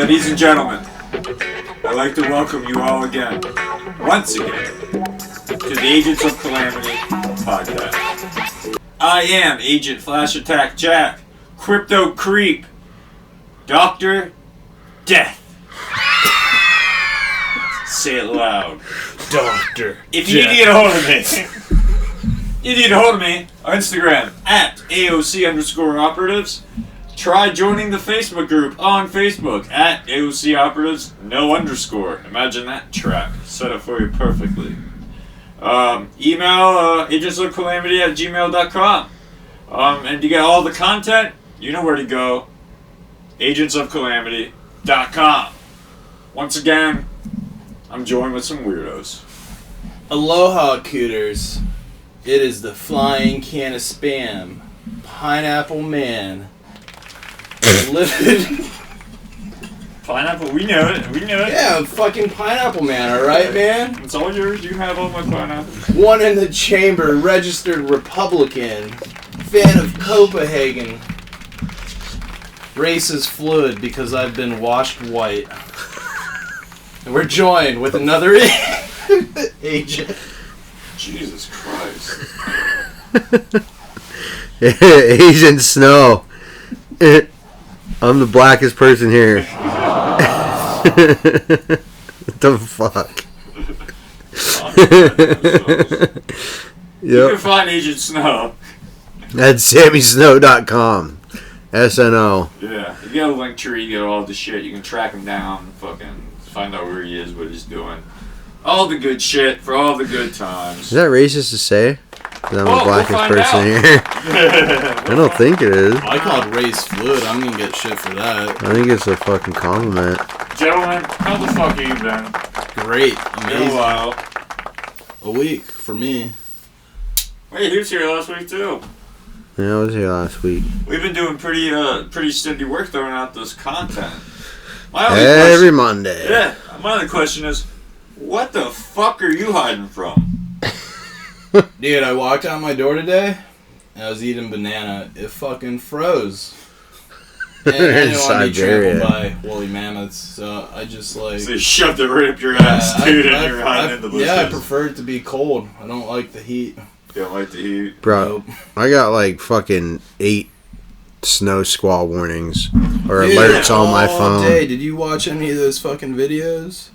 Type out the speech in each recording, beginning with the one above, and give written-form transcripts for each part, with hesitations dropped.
Ladies and gentlemen, I'd like to welcome you all again, once again, to the Agents of Calamity podcast. I am Agent Flash Attack Jack, Crypto Creep, Dr. Death. Say it loud. Dr. If you need to get a hold of me, you need to hold of me on Instagram at AOC_operatives. Try joining the Facebook group on Facebook at AOC Operatives, no underscore. Imagine that track. Set up for you perfectly. Email agentsofcalamity@gmail.com. And to get all the content, you know where to go. agentsofcalamity.com. Once again, I'm joined with some weirdos. Aloha, Cooters. It is the flying can of spam. Pineapple Man. Pineapple, we know it. Yeah, fucking Pineapple Man, alright, man? It's all yours. You have all my pineapples. One in the chamber, registered Republican. Fan of Copenhagen. Race is fluid because I've been washed white. And we're joined with another agent. Jesus Christ. Agent Snow. I'm the blackest person here. What the fuck? You can find Agent Snow at SammySnow.com. SNO. Yeah, you got a link tree, you got all the shit. You can track him down, fucking find out where he is, what he's doing. All the good shit for all the good times. Is that racist to say? Because I'm the blackest person here. I don't think it is. I call it race fluid. I'm gonna get shit for that. I think it's a fucking compliment. Gentlemen, how the fuck have you been? Great. Been Amazing. a while. A week for me. Wait, he was here last week too. Yeah, I was here last week. We've been doing pretty steady work throwing out this content. My Every Monday. Yeah. My other question is, what the fuck are you hiding from? Dude, I walked out my door today, and I was eating banana. It fucking froze. And I didn't want to be trampled by woolly mammoths, so I just like... So you shoved it right up your ass, dude, and you're hiding in the bushes. Yeah, I prefer it to be cold. I don't like the heat. You don't like the heat? Bro, Nope. I got like fucking 8 SnowSquall warnings or alerts on my phone. Day. Did you watch any of those fucking videos?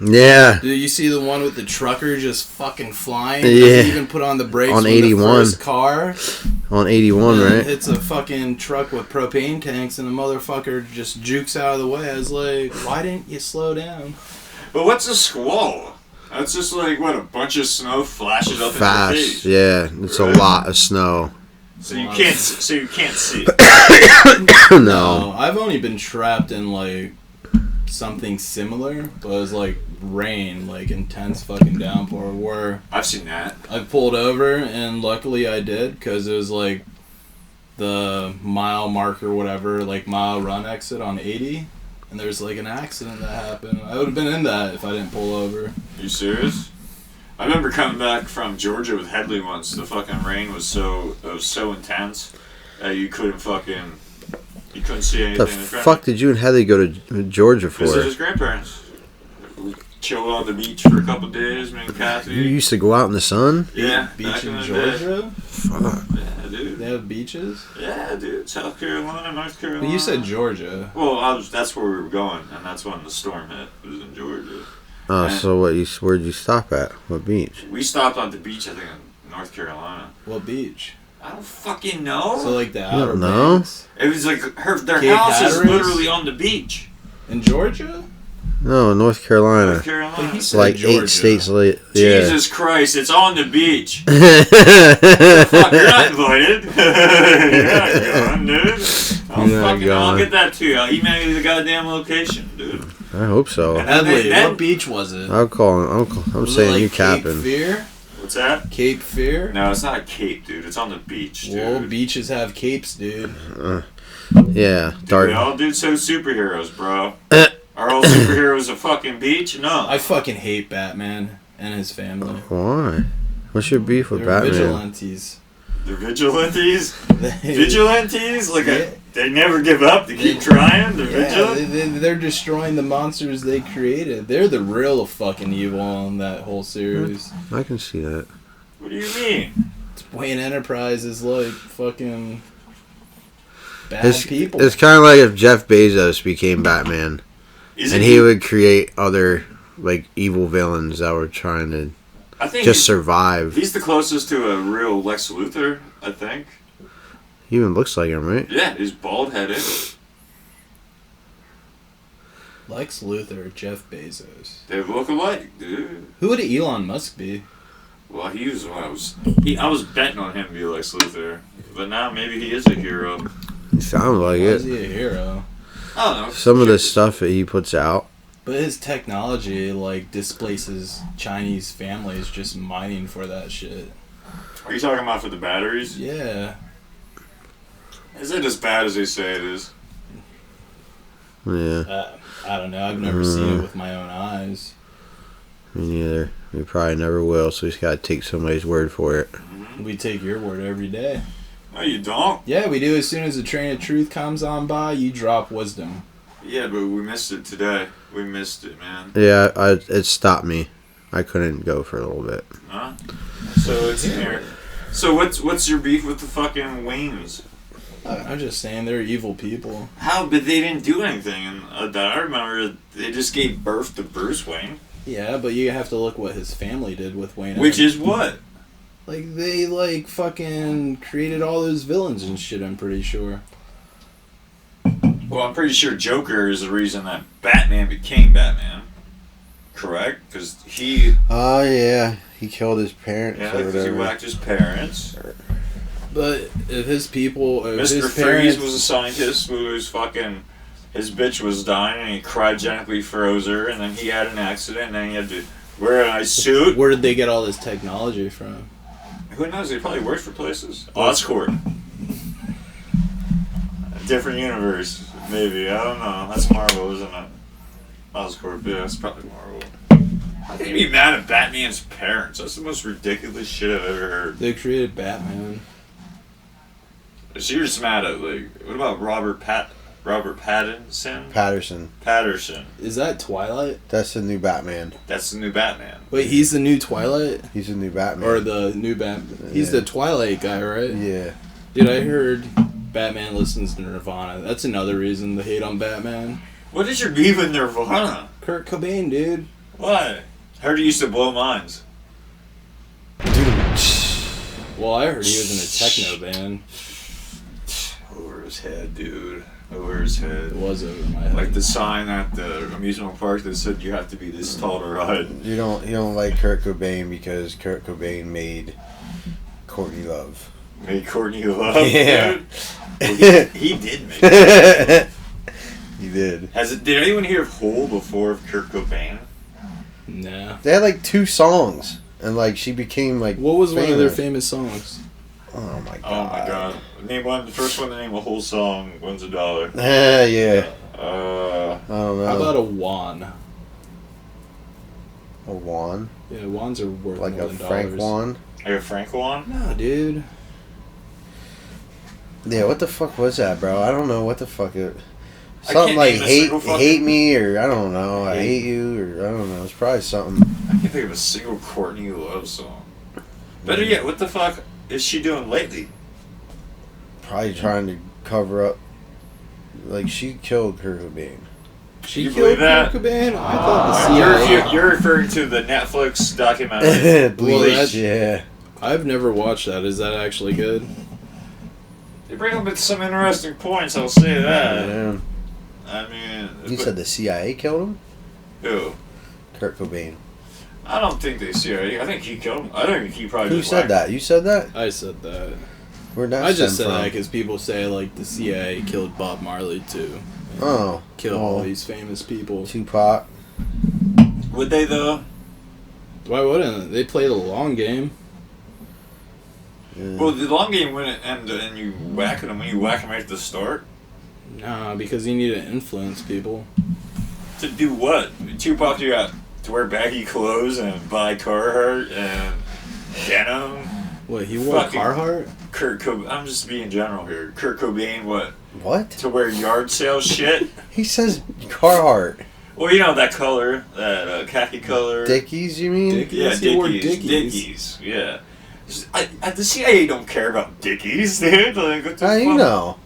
Yeah. Did you see the one with the trucker just fucking flying? Yeah. Doesn't even put on the brakes on when 81. the first car. On 81, And right? It's a fucking truck with propane tanks, and the motherfucker just jukes out of the way. I was like, why didn't you slow down? But what's a squall? That's just like, what, a bunch of snow flashes up in your Fast. face? Yeah, it's a lot of snow. So you can't see. No. I've only been trapped in like something similar, but it was like rain, like intense fucking downpour, where I've seen that. I pulled over, and luckily I did, because it was like the mile marker, whatever, like mile run exit on 80, and there's like an accident that happened. I would have been in that if I didn't pull over. You serious? I remember coming back from Georgia with Headley once. The fucking rain was so intense that you couldn't see anything. The fuck did you and Heather go to Georgia for? Visit his grandparents. We chilled on the beach for a couple of days, me and Kathy. You used to go out in the sun? Yeah, Beach back in the Georgia? day. Fuck. Yeah, dude. They have beaches? Yeah, dude. South Carolina, North Carolina. But you said Georgia. Well, that's where we were going, and that's when the storm hit. It was in Georgia. Oh, And so where'd you stop at? What beach? we stopped on the beach, I think, in North Carolina. What beach? I don't fucking know. So like the You Outer don't know? Banks? It was like their Cape house is Hatteras? literally on the beach. In Georgia? No, North Carolina. North Carolina. But he It's said like Georgia. 8 states late. Yeah. Jesus Christ, it's on the beach. Fuck, you're not invited. You're not going, dude. I'll get that to you. I'll email you the goddamn location, dude. I hope so. Headley, then- what beach was it? I'm Was it saying like you Cape capping. Fear? What's that? Cape Fear? No, it's not a cape, dude. It's on the beach, dude. Well, beaches have capes, dude. Yeah, Dude, dark. we all do so superheroes, bro. Are all superheroes a fucking beach? No. I fucking hate Batman and his family. Why? What's your beef with They're Batman? vigilantes. They're vigilantes? They- Vigilantes? Like, Yeah. they never give up. They keep trying. They're vigilant. they're destroying the monsters they created. They're the real fucking evil in that whole series. I can see that. What do you mean? Wayne Enterprise is like fucking bad people. It's kind of like if Jeff Bezos became Batman, Isn't and he would create other like evil villains that were trying to I think just survive. he's the closest to a real Lex Luthor, I think. He even looks like him, right? Yeah, he's bald-headed. Lex Luthor, Jeff Bezos. They look alike, dude. Who would Elon Musk be? Well, he was when I was betting on him to be Lex Luthor, but now maybe he is a hero. He sounds like Why is it. he a hero? I don't know. Some of the stuff that he puts out. But his technology like displaces Chinese families just mining for that shit. Are you talking about for the batteries? Yeah. Is it as bad as they say it is? Yeah, I don't know. I've never seen it with my own eyes. me neither. We probably never will, so he's got to take somebody's word for it. We take your word every day. No, you don't. Yeah, we do. As soon as the train of truth comes on by, you drop wisdom. Yeah, but we missed it today. We missed it, man. Yeah, it stopped me. I couldn't go for a little bit. Huh? So it's in here. So what's your beef with the fucking Waynes? I'm just saying they're evil people. How? But they didn't do anything, and I remember they just gave birth to Bruce Wayne. Yeah, but you have to look what his family did with Wayne. Which is what? Like, they, like, fucking created all those villains and shit, I'm pretty sure. Well, I'm pretty sure Joker is the reason that Batman became Batman. Correct? Because he... Oh, yeah. He killed his parents Yeah, or because he whatever. whacked his parents. But if his people... If Mr. his Freeze parents, was a scientist who was fucking... His bitch was dying and he cryogenically froze her, and then he had an accident and then he had to wear an ice suit. Where did they get all this technology from? Who knows? They probably worked for places. Oscorp. A different universe, maybe. I don't know. That's Marvel, isn't it? Oscorp, yeah, it's probably Marvel. How can you be mad at Batman's parents? That's the most ridiculous shit I've ever heard. They created Batman. So you're just mad at, like, what about Robert Pattinson? Patterson. Is that Twilight? That's the new Batman. That's the new Batman. Wait, he's the new Twilight? He's the new Batman. Or the new Batman? He's Yeah. the Twilight guy, right? Yeah. Dude, I heard Batman listens to Nirvana. That's another reason to hate on Batman. What is your beef with Nirvana? Kurt Cobain, dude. Why? Heard he used to blow minds. Well, I heard he was in a techno band. Over his head, dude. Over his head. It was over my head. Like the sign at the amusement park that said you have to be this tall to ride. You don't like Kurt Cobain because Kurt Cobain made Courtney Love. Made Courtney Love, Yeah. dude. Well, he did make it. He did. Did anyone hear of Hole before Kurt Cobain? Nah. They had like 2 songs, and like she became like. What was one of their famous? famous songs? Oh my god. Oh my god. Name one. The first one to name a whole song wins $1. Yeah. I don't know. How about a wand? a wand? Yeah, wands are worth Like more a than Frank dollars. wand? Like a Frank one? Nah, dude. Yeah, what the fuck was that, bro? I don't know what the fuck it. I Something can't like name a single fucking- hate me, or I don't know, I hate you, or I don't know. It's probably something. I can't think of a single Courtney Love song. Better yet, what the fuck is she doing lately? Probably trying to cover up. Like she killed Kurt Cobain. She You killed believe that? Kurt Cobain? I thought the CIA... You're referring to the Netflix documentary. Bleach, yeah. I've never watched that. Is that actually good? They bring up some interesting points, I'll say that. Yeah. I mean... You said the CIA killed him? Who? Kurt Cobain. I don't think they CIA. I think he killed him. I think he probably Who just said whacked that? You said that? I said that. Where'd that I just stem said that from? because people say, like, the CIA killed Bob Marley, too. Oh. Killed all well, these famous people. Tupac. Would they, though? Why wouldn't they? They played a long game. Yeah. Well, the long game wouldn't end and you whacking them when you whack them right at the start. Nah, because you need to influence people. To do what? Tupac, you got to wear baggy clothes and buy Carhartt and denim. What, he wore Fucking- Carhartt? Kurt Cobain. I'm just being general here. Kurt Cobain, What? to wear yard sale shit? He says Carhartt. Well, you know that color, that khaki color. Dickies, you mean? Dickies? Yeah, He wore Dickies. Yeah. The CIA don't care about Dickies, dude. Like, what the How do you fuck? know?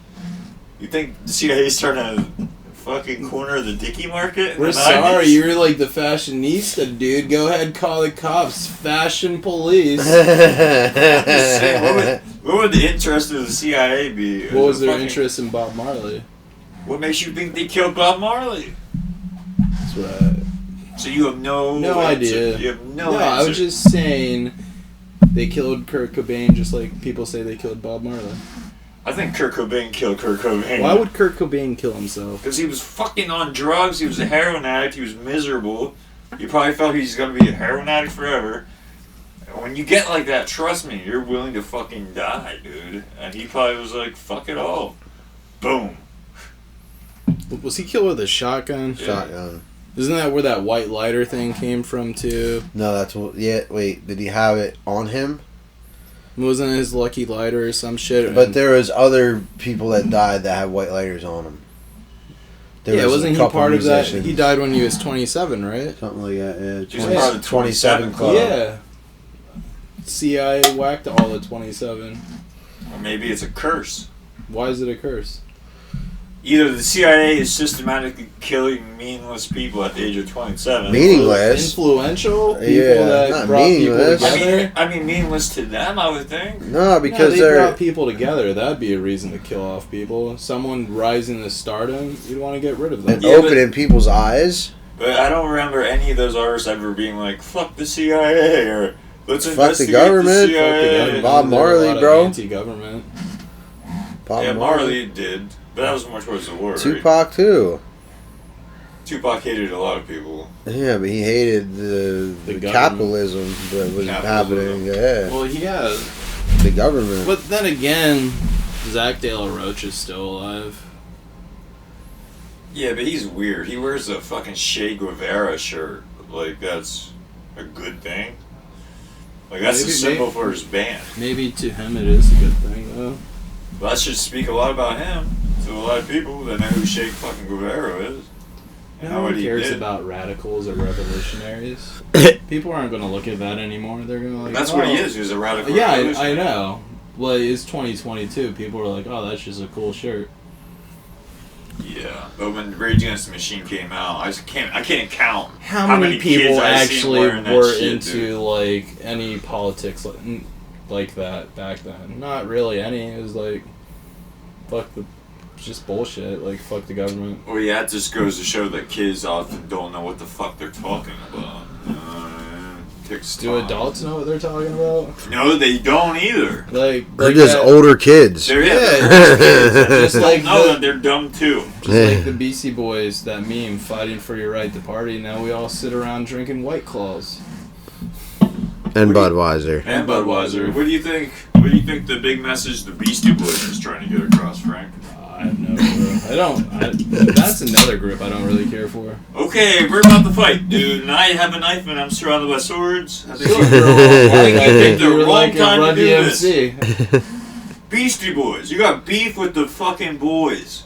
You think the CIA's trying to fucking corner the Dickie market? in We're the sorry, 90s? you're like the fashionista, dude. Go ahead, call the cops. Fashion police. I'm just saying, what would the interest of the CIA be? What was their interest in Bob Marley? What makes you think they killed Bob Marley? That's what So you have no No answer. idea. You have no No, I answer. was just saying they killed Kurt Cobain just like people say they killed Bob Marley. I think Kurt Cobain killed Kurt Cobain. Why would Kurt Cobain kill himself? Because he was fucking on drugs. He was a heroin addict. He was miserable. He probably felt he's gonna be a heroin addict forever. When you get like that, trust me, you're willing to fucking die, dude. And he probably was like, "Fuck it all." Boom. Was he killed with a shotgun? Shotgun. Isn't that where that white lighter thing came from too? No, that's what. Yeah, wait. Did he have it on him? Wasn't it his lucky lighter or some shit? But there was other people that died that had white lighters on them. Yeah, wasn't he part of that? He died when he was 27, right? Something like that. Yeah, He's part of the 27 Club. Yeah. CIA whacked all the 27. Or maybe it's a curse. Why is it a curse? Either the CIA is systematically killing meaningless people at the age of 27. Meaningless. Influential people Yeah, that not brought people meaningless. together. I mean, meaningless to them, I would think. No, because they they're. brought people together. That'd be a reason to kill off people. Someone rising to stardom, you'd want to get rid of them. And Yeah, opening people's eyes. But I don't remember any of those artists ever being like, "Fuck the CIA" or "Let's Fuck the investigate government, the fuck the CIA." government. Bob There were a Marley, lot of bro. Anti-government. Bob Yeah, Marley did, but that was more towards the war. Right? Tupac too. Tupac hated a lot of people. Yeah, but he hated the government. capitalism that was Capitalism. happening. Yeah, Well, yeah. the government. But then again, Zach De La Roche is still alive. Yeah, but he's weird. He wears a fucking Che Guevara shirt. Like, that's a good thing. Like, that's Maybe- a symbol for his band. Maybe to him it is a good thing, though. But that should speak a lot about him to a lot of people that know who Che fucking Guevara is. And No what one he cares did. about radicals or revolutionaries. People aren't going to look at that anymore. They're going to like, That's what he is. He's a radical. Yeah, I revolutionary. know. Well, it's 2022. People are like, oh, that's just a cool shirt. Yeah, but when Rage Against the Machine came out, I can't count How many people kids I've seen actually wearing that were shit, into dude. like any politics like that back then? Not really any. It was like, fuck the, just bullshit. Like fuck the government. Well, yeah, it just goes to show that kids often don't know what the fuck they're talking about. Takes Do time. adults know what they're talking about? No, they don't either. They're just older kids. They're Yeah, kids. just like know that the, they're dumb too. just like the Beastie Boys, that meme, fighting for your right to party. Now we all sit around drinking White Claws. And Budweiser. And Budweiser. What do you think? What do you think the big message the Beastie Boys is trying to get across, Frank? I have no clue. That's another group I don't really care for. Okay, we're about to fight, dude, and I have a knife and I'm surrounded by swords. I think Sure. I picked the You're wrong like a time to Run do this. DMC. Beastie Boys, you got beef with the fucking boys.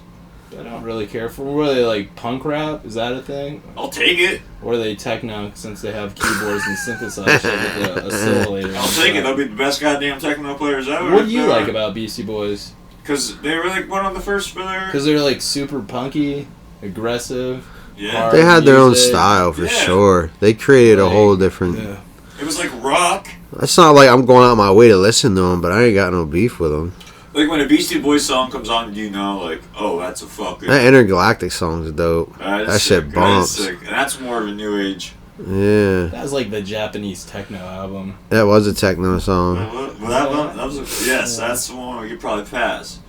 I don't really care for. Were they like punk rap? Is that a thing? I'll take it. Or are they techno since they have keyboards and synthesizers with the oscillator? I'll take it. They'll be the best goddamn techno players ever. What do you like about Beastie Boys? Because they were like one of the first for their. Because they're like super punky, aggressive. Yeah. hard They had their own music. style for Yeah. sure. They created a Like, whole different. Yeah. It was like rock. It's not like I'm going out my way to listen to them, but I ain't got no beef with them. Like when a Beastie Boys song comes on, you know, like, oh, that's a fucking. That Intergalactic song's dope. That That shit sick. bumps. That is sick. And that's more of a new age. Yeah, That was like the Japanese techno album. that was a techno song. That was yes, that's the one you probably pass.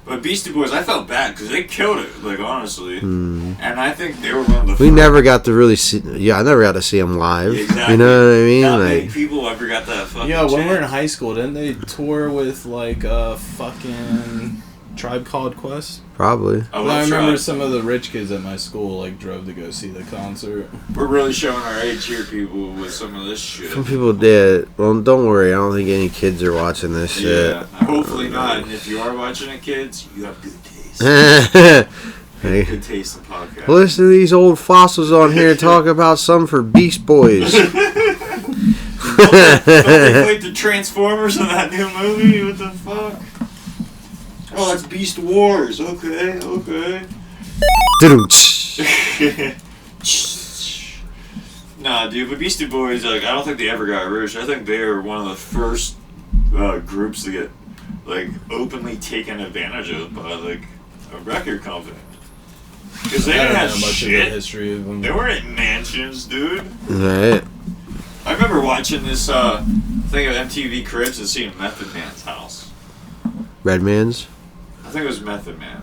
But Beastie Boys, I felt bad because they killed it, like honestly. And I think they were one of the. We first. never got to really see. Yeah, I never got to see them live. Yeah, exactly. You know what I mean? Not many Like, people ever got that fucking. Yeah, when we were in chance. high school, didn't they tour with like fucking Tribe Called Quest? Probably. I I remember Tribe. some of the rich kids at my school like drove to go see the concert. We're really showing our age here, people, with some of this shit. Some people did. Well, don't worry. I don't think any kids are watching this shit. Yeah, hopefully not. And if you are watching it, kids, you have good taste. Hey. Good taste in podcasts. Listen to these old fossils on here talk about some for Beast Boys. Don't they fight the Transformers in that new movie? What the fuck? Oh, that's Beast Wars. Okay. Nah, dude, but Beastie Boys, like, I don't think they ever got rich. I think they were one of the first groups to get, like, openly taken advantage of by, like, a record company. Because they I didn't don't have know much of the shit. history of them. They weren't in mansions, dude. Right. I remember watching this thing of MTV Cribs and seeing Method Man's house. Redman's? I think it was Method Man.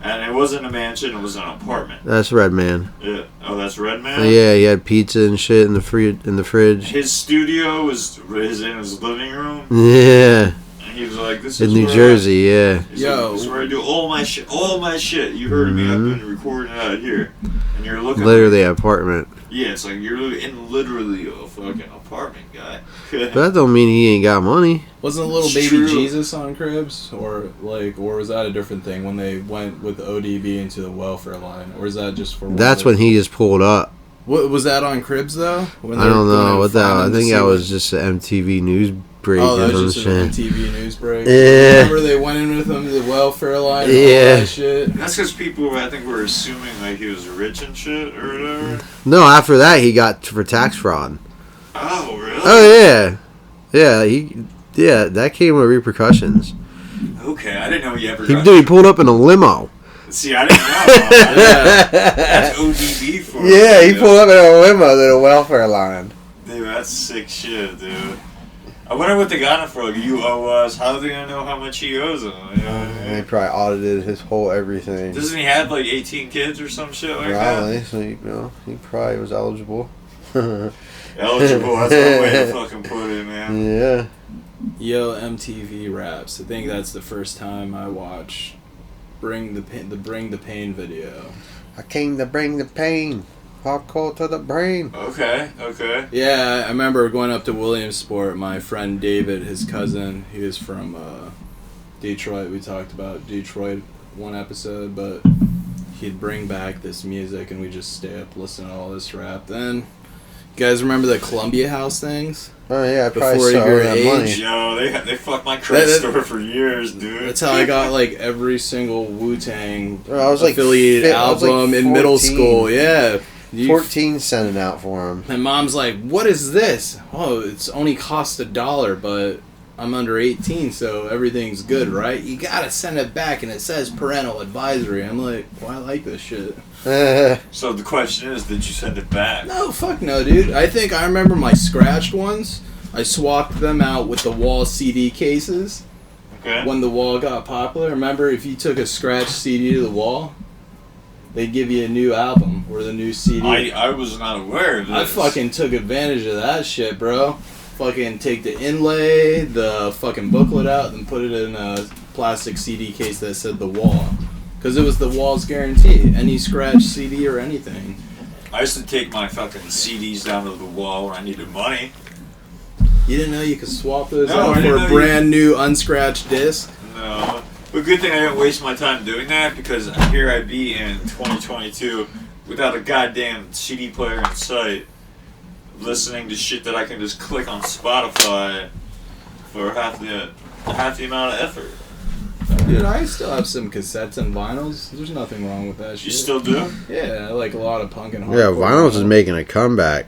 And it wasn't a mansion, it was an apartment. That's Redman. Yeah. Oh, that's Red Man? Yeah, he had pizza and shit in the fridge. His studio was in his living room. Yeah. And he was like, this In is New where Jersey, yeah. He's like, this is where I do all my shit. You heard of me, I've Mhm. been recording it out here. And you're looking Literally an apartment. yeah, it's like you're literally a fucking apartment guy. But that don't mean he ain't got money. Wasn't Little It's Baby true. Jesus on Cribs, or was that a different thing when they went with ODB into the welfare line, or is that just for? That's when he just pulled up. What was that on Cribs though? When I they were don't going know to what that. find I him to think see that what- was just an MTV news break Oh, that or was some just an shit. MTV news break. Yeah. Remember they went in with him to the welfare line and all Yeah. that shit? That's because people, I think, were assuming like he was rich and shit or whatever. No, after that he got for tax fraud. Oh, really? Oh yeah, yeah. That came with repercussions. Okay, I didn't know he ever He got... He pulled up in a limo. See, I didn't know. Yeah. That's ODB for Yeah, he you. pulled up in a limo to the welfare line. Dude, that's sick shit, dude. I wonder what they got him for. Like, you owe us. How are they gonna know how much he owes them? You know what I They mean? probably audited his whole everything. Doesn't he have like 18 kids or some shit like Probably, so he probably was eligible. that? Eligible. That's one way to fucking put it, man. Yeah. Yo, MTV Raps. I think that's the first time I watched Bring the Pain video. I came to bring the pain. Hardcore to the brain. Okay. Yeah, I remember going up to Williamsport. My friend David, his cousin, he was from Detroit. We talked about Detroit one episode, but he'd bring back this music and we just stay up listening to all this rap. Then, you guys remember the Columbia House things? Oh yeah, I probably Before saw your that age. money. Yo, they fucked my credit That- store for years, dude. That's how I got like every single Wu-Tang Bro, I was like affiliated I was like album in middle 14. school. Yeah. 14 sending out for him. My mom's like, "What is this?" Oh, it's only cost $1, but I'm under 18, so everything's good, right? You gotta send it back, and it says parental advisory. I'm like, "Well, I like this shit." So the question is, did you send it back? No, fuck no, dude. I think I remember my scratched ones. I swapped them out with the Wall CD cases Okay. when the Wall got popular. Remember, if you took a scratched CD to the Wall, they'd give you a new album or the new CD. I was not aware of this. I fucking took advantage of that shit, bro. Fucking take the inlay, the fucking booklet out, and put it in a plastic CD case that said The Wall. Because it was The Wall's guarantee. Any scratch CD or anything. I used to take my fucking CDs down to the Wall where I needed money. You didn't know you could swap those No, I out didn't for know a you- brand new unscratched disc? No. But good thing I didn't waste my time doing that, because here I'd be in 2022 without a goddamn CD player in sight, listening to shit that I can just click on Spotify for half the amount of effort. Dude, I still have some cassettes and vinyls. There's nothing wrong with that shit. You still do? Yeah, I like a lot of punk and hardcore. Yeah, vinyls is making a comeback.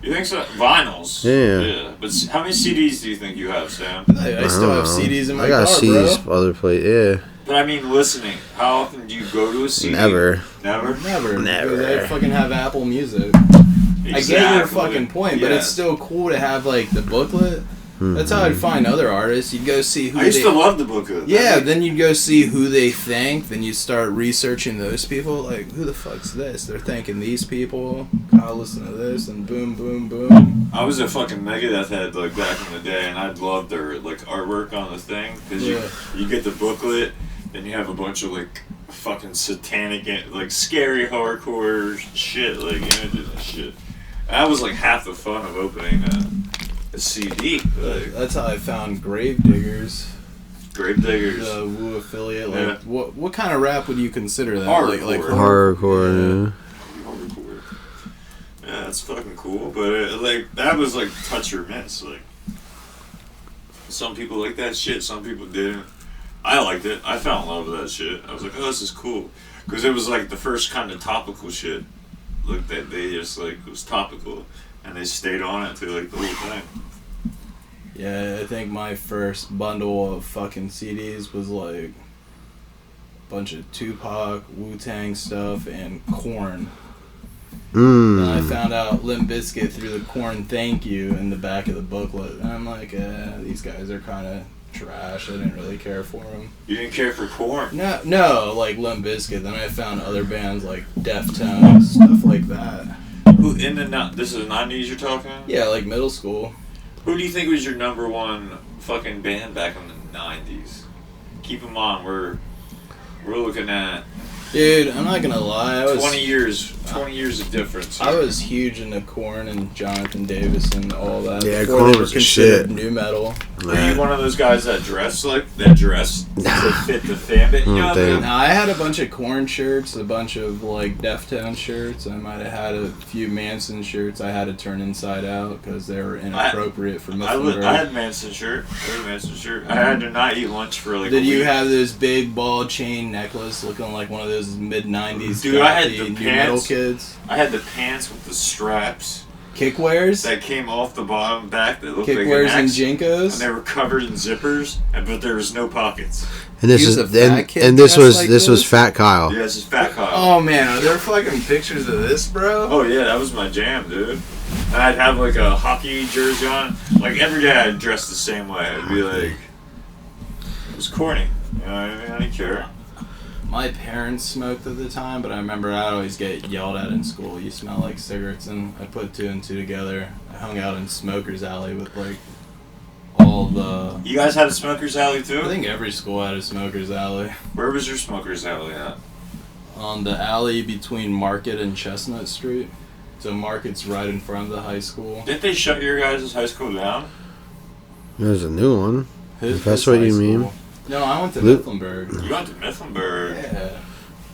You think so? Vinyls? Yeah. But how many CDs do you think you have, Sam? I still have CDs in my I got car, CDs bro. other place. Yeah. But I mean, listening. How often do you go to a CD? Never. Never? Never. Never. Because I fucking have Apple Music. I get your fucking point, but it's still cool to have like the booklet. That's how I'd find other artists. You'd go see who I used to love the booklet. Yeah, then you'd go see who they thank. Then you'd start researching those people. Like, who the fuck's this? They're thanking these people. I'll listen to this, and boom, boom, boom. I was a fucking Megadeth head like back in the day, and I'd love their like artwork on the thing because you get the booklet, Then you have a bunch of like fucking satanic, like scary hardcore shit, like images and shit. That was like half the fun of opening a CD. Like, that's how I found Gravediggers. Gravediggers. The Woo affiliate. Yeah. Like, what kind of rap would you consider that? Hardcore. Like Hardcore. Yeah. Hardcore. Yeah, that's fucking cool. But like that was like touch or miss. Like some people like that shit, some people didn't. I liked it. I fell in love with that shit. I was like, oh, this is cool, because it was like the first kind of topical shit. Like that they just like it was topical, and they stayed on it through like the whole thing. Yeah, I think my first bundle of fucking CDs was like a bunch of Tupac, Wu-Tang stuff, and Korn. And I found out Limp Bizkit through the Korn Thank You in the back of the booklet. And I'm like, these guys are kind of trash. I didn't really care for them. You didn't care for Korn? No, like Limp Bizkit. Then I found other bands like Deftones, stuff like that. Who in the this is the 90s you're talking? Yeah, like middle school. Who do you think was your number one fucking band back in the 90s? Keep in mind, we're looking at... Dude, I'm not gonna lie. I was 20 years of difference. I was huge into Korn and Jonathan Davis and all that. Yeah, before Korn they were was the considered shit. new metal. Were you one of those guys that dress to fit the fan? You know, dude. Now, I had a bunch of Korn shirts, a bunch of like Deftones shirts. I might have had a few Manson shirts. I had to turn inside out because they were inappropriate for Mifflinburg. I had Manson shirt. I had to not eat lunch for like. Did a you week. have this big ball chain necklace looking like one of those mid-90s Dude, I had goathy the new pants. metal kids? I had the pants with the straps Kickwears? that came off the bottom back that looked like an Kickwears and axe, Jinkos? and they were covered in zippers, but there was no pockets. And this He was is a fat kid and this dressed was like this was this? Fat Kyle. Yeah, this is Fat Kyle. Oh man, are there fucking pictures of this, bro? Oh yeah, that was my jam, dude. And I'd have like a hockey jersey on. Like every day I'd dress the same way. I'd be like, it was corny. You know what I mean? I didn't care. My parents smoked at the time, but I remember I'd always get yelled at in school. You smell like cigarettes, and I put two and two together. I hung out in Smoker's Alley with like all the... You guys had a smoker's alley too? I think every school had a Smoker's Alley. Where was your smoker's alley at? On the alley between Market and Chestnut Street. So Market's right in front of the high school. Didn't they shut your guys' high school down? There's a new one. His That's what high you mean. school. No, I went to Lu- Mifflinburg. You went to Mifflinburg. Yeah.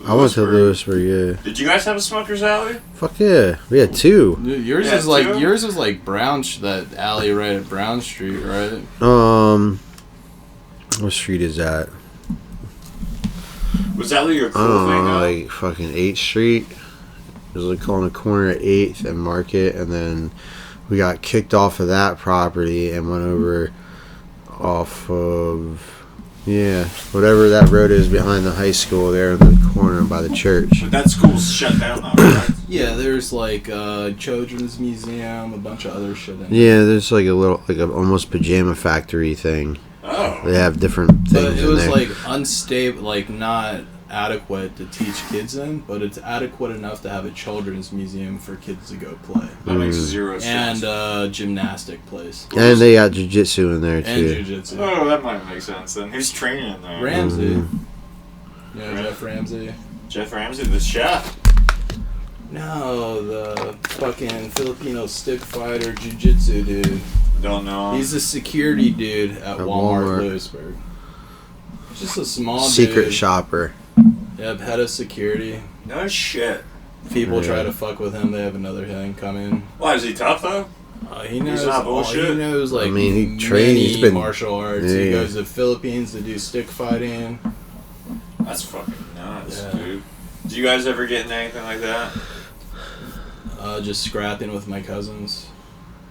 I went to Lewisburg, yeah. Did you guys have a smoker's alley? Fuck yeah. We had two. Dude, yours Yeah, is like too? Brown that alley right at Brown Street, right? What street is that? Was that like your I cool don't thing know, though? like fucking 8th Street. It was like on the corner at 8th and Market, and then we got kicked off of that property and went over off of, whatever that road is behind the high school there in the corner by the church. But that school's shut down now, right? Yeah, there's like Children's Museum, a bunch of other shit in it. Yeah, there's like a little, like a almost pajama factory thing. Oh. They have different things But it was in there. like unstable, like not adequate to teach kids in, but it's adequate enough to have a children's museum for kids to go play. That makes zero sense. And gymnastic place. And they got jiu-jitsu in there And too. jiu-jitsu. Oh, that might make sense then. Who's training in there? Ramsey. Yeah, Jeff Ramsey. Jeff Ramsey, the chef. No, the fucking Filipino stick fighter jiu-jitsu dude. Don't know. He's a security dude at Walmart, Walmart. Lewisburg. Just a small Secret dude. shopper. Yep, head of security. No shit. People Yeah. try to fuck with him. They have another thing come in. Why, is he tough though? He knows. not all, bullshit? he knows like I mean, he many trained- he's been- martial arts. He Yeah. goes to the Philippines to do stick fighting. That's fucking nuts, Yeah. dude. Do you guys ever get into anything like that? Just scrapping with my cousins.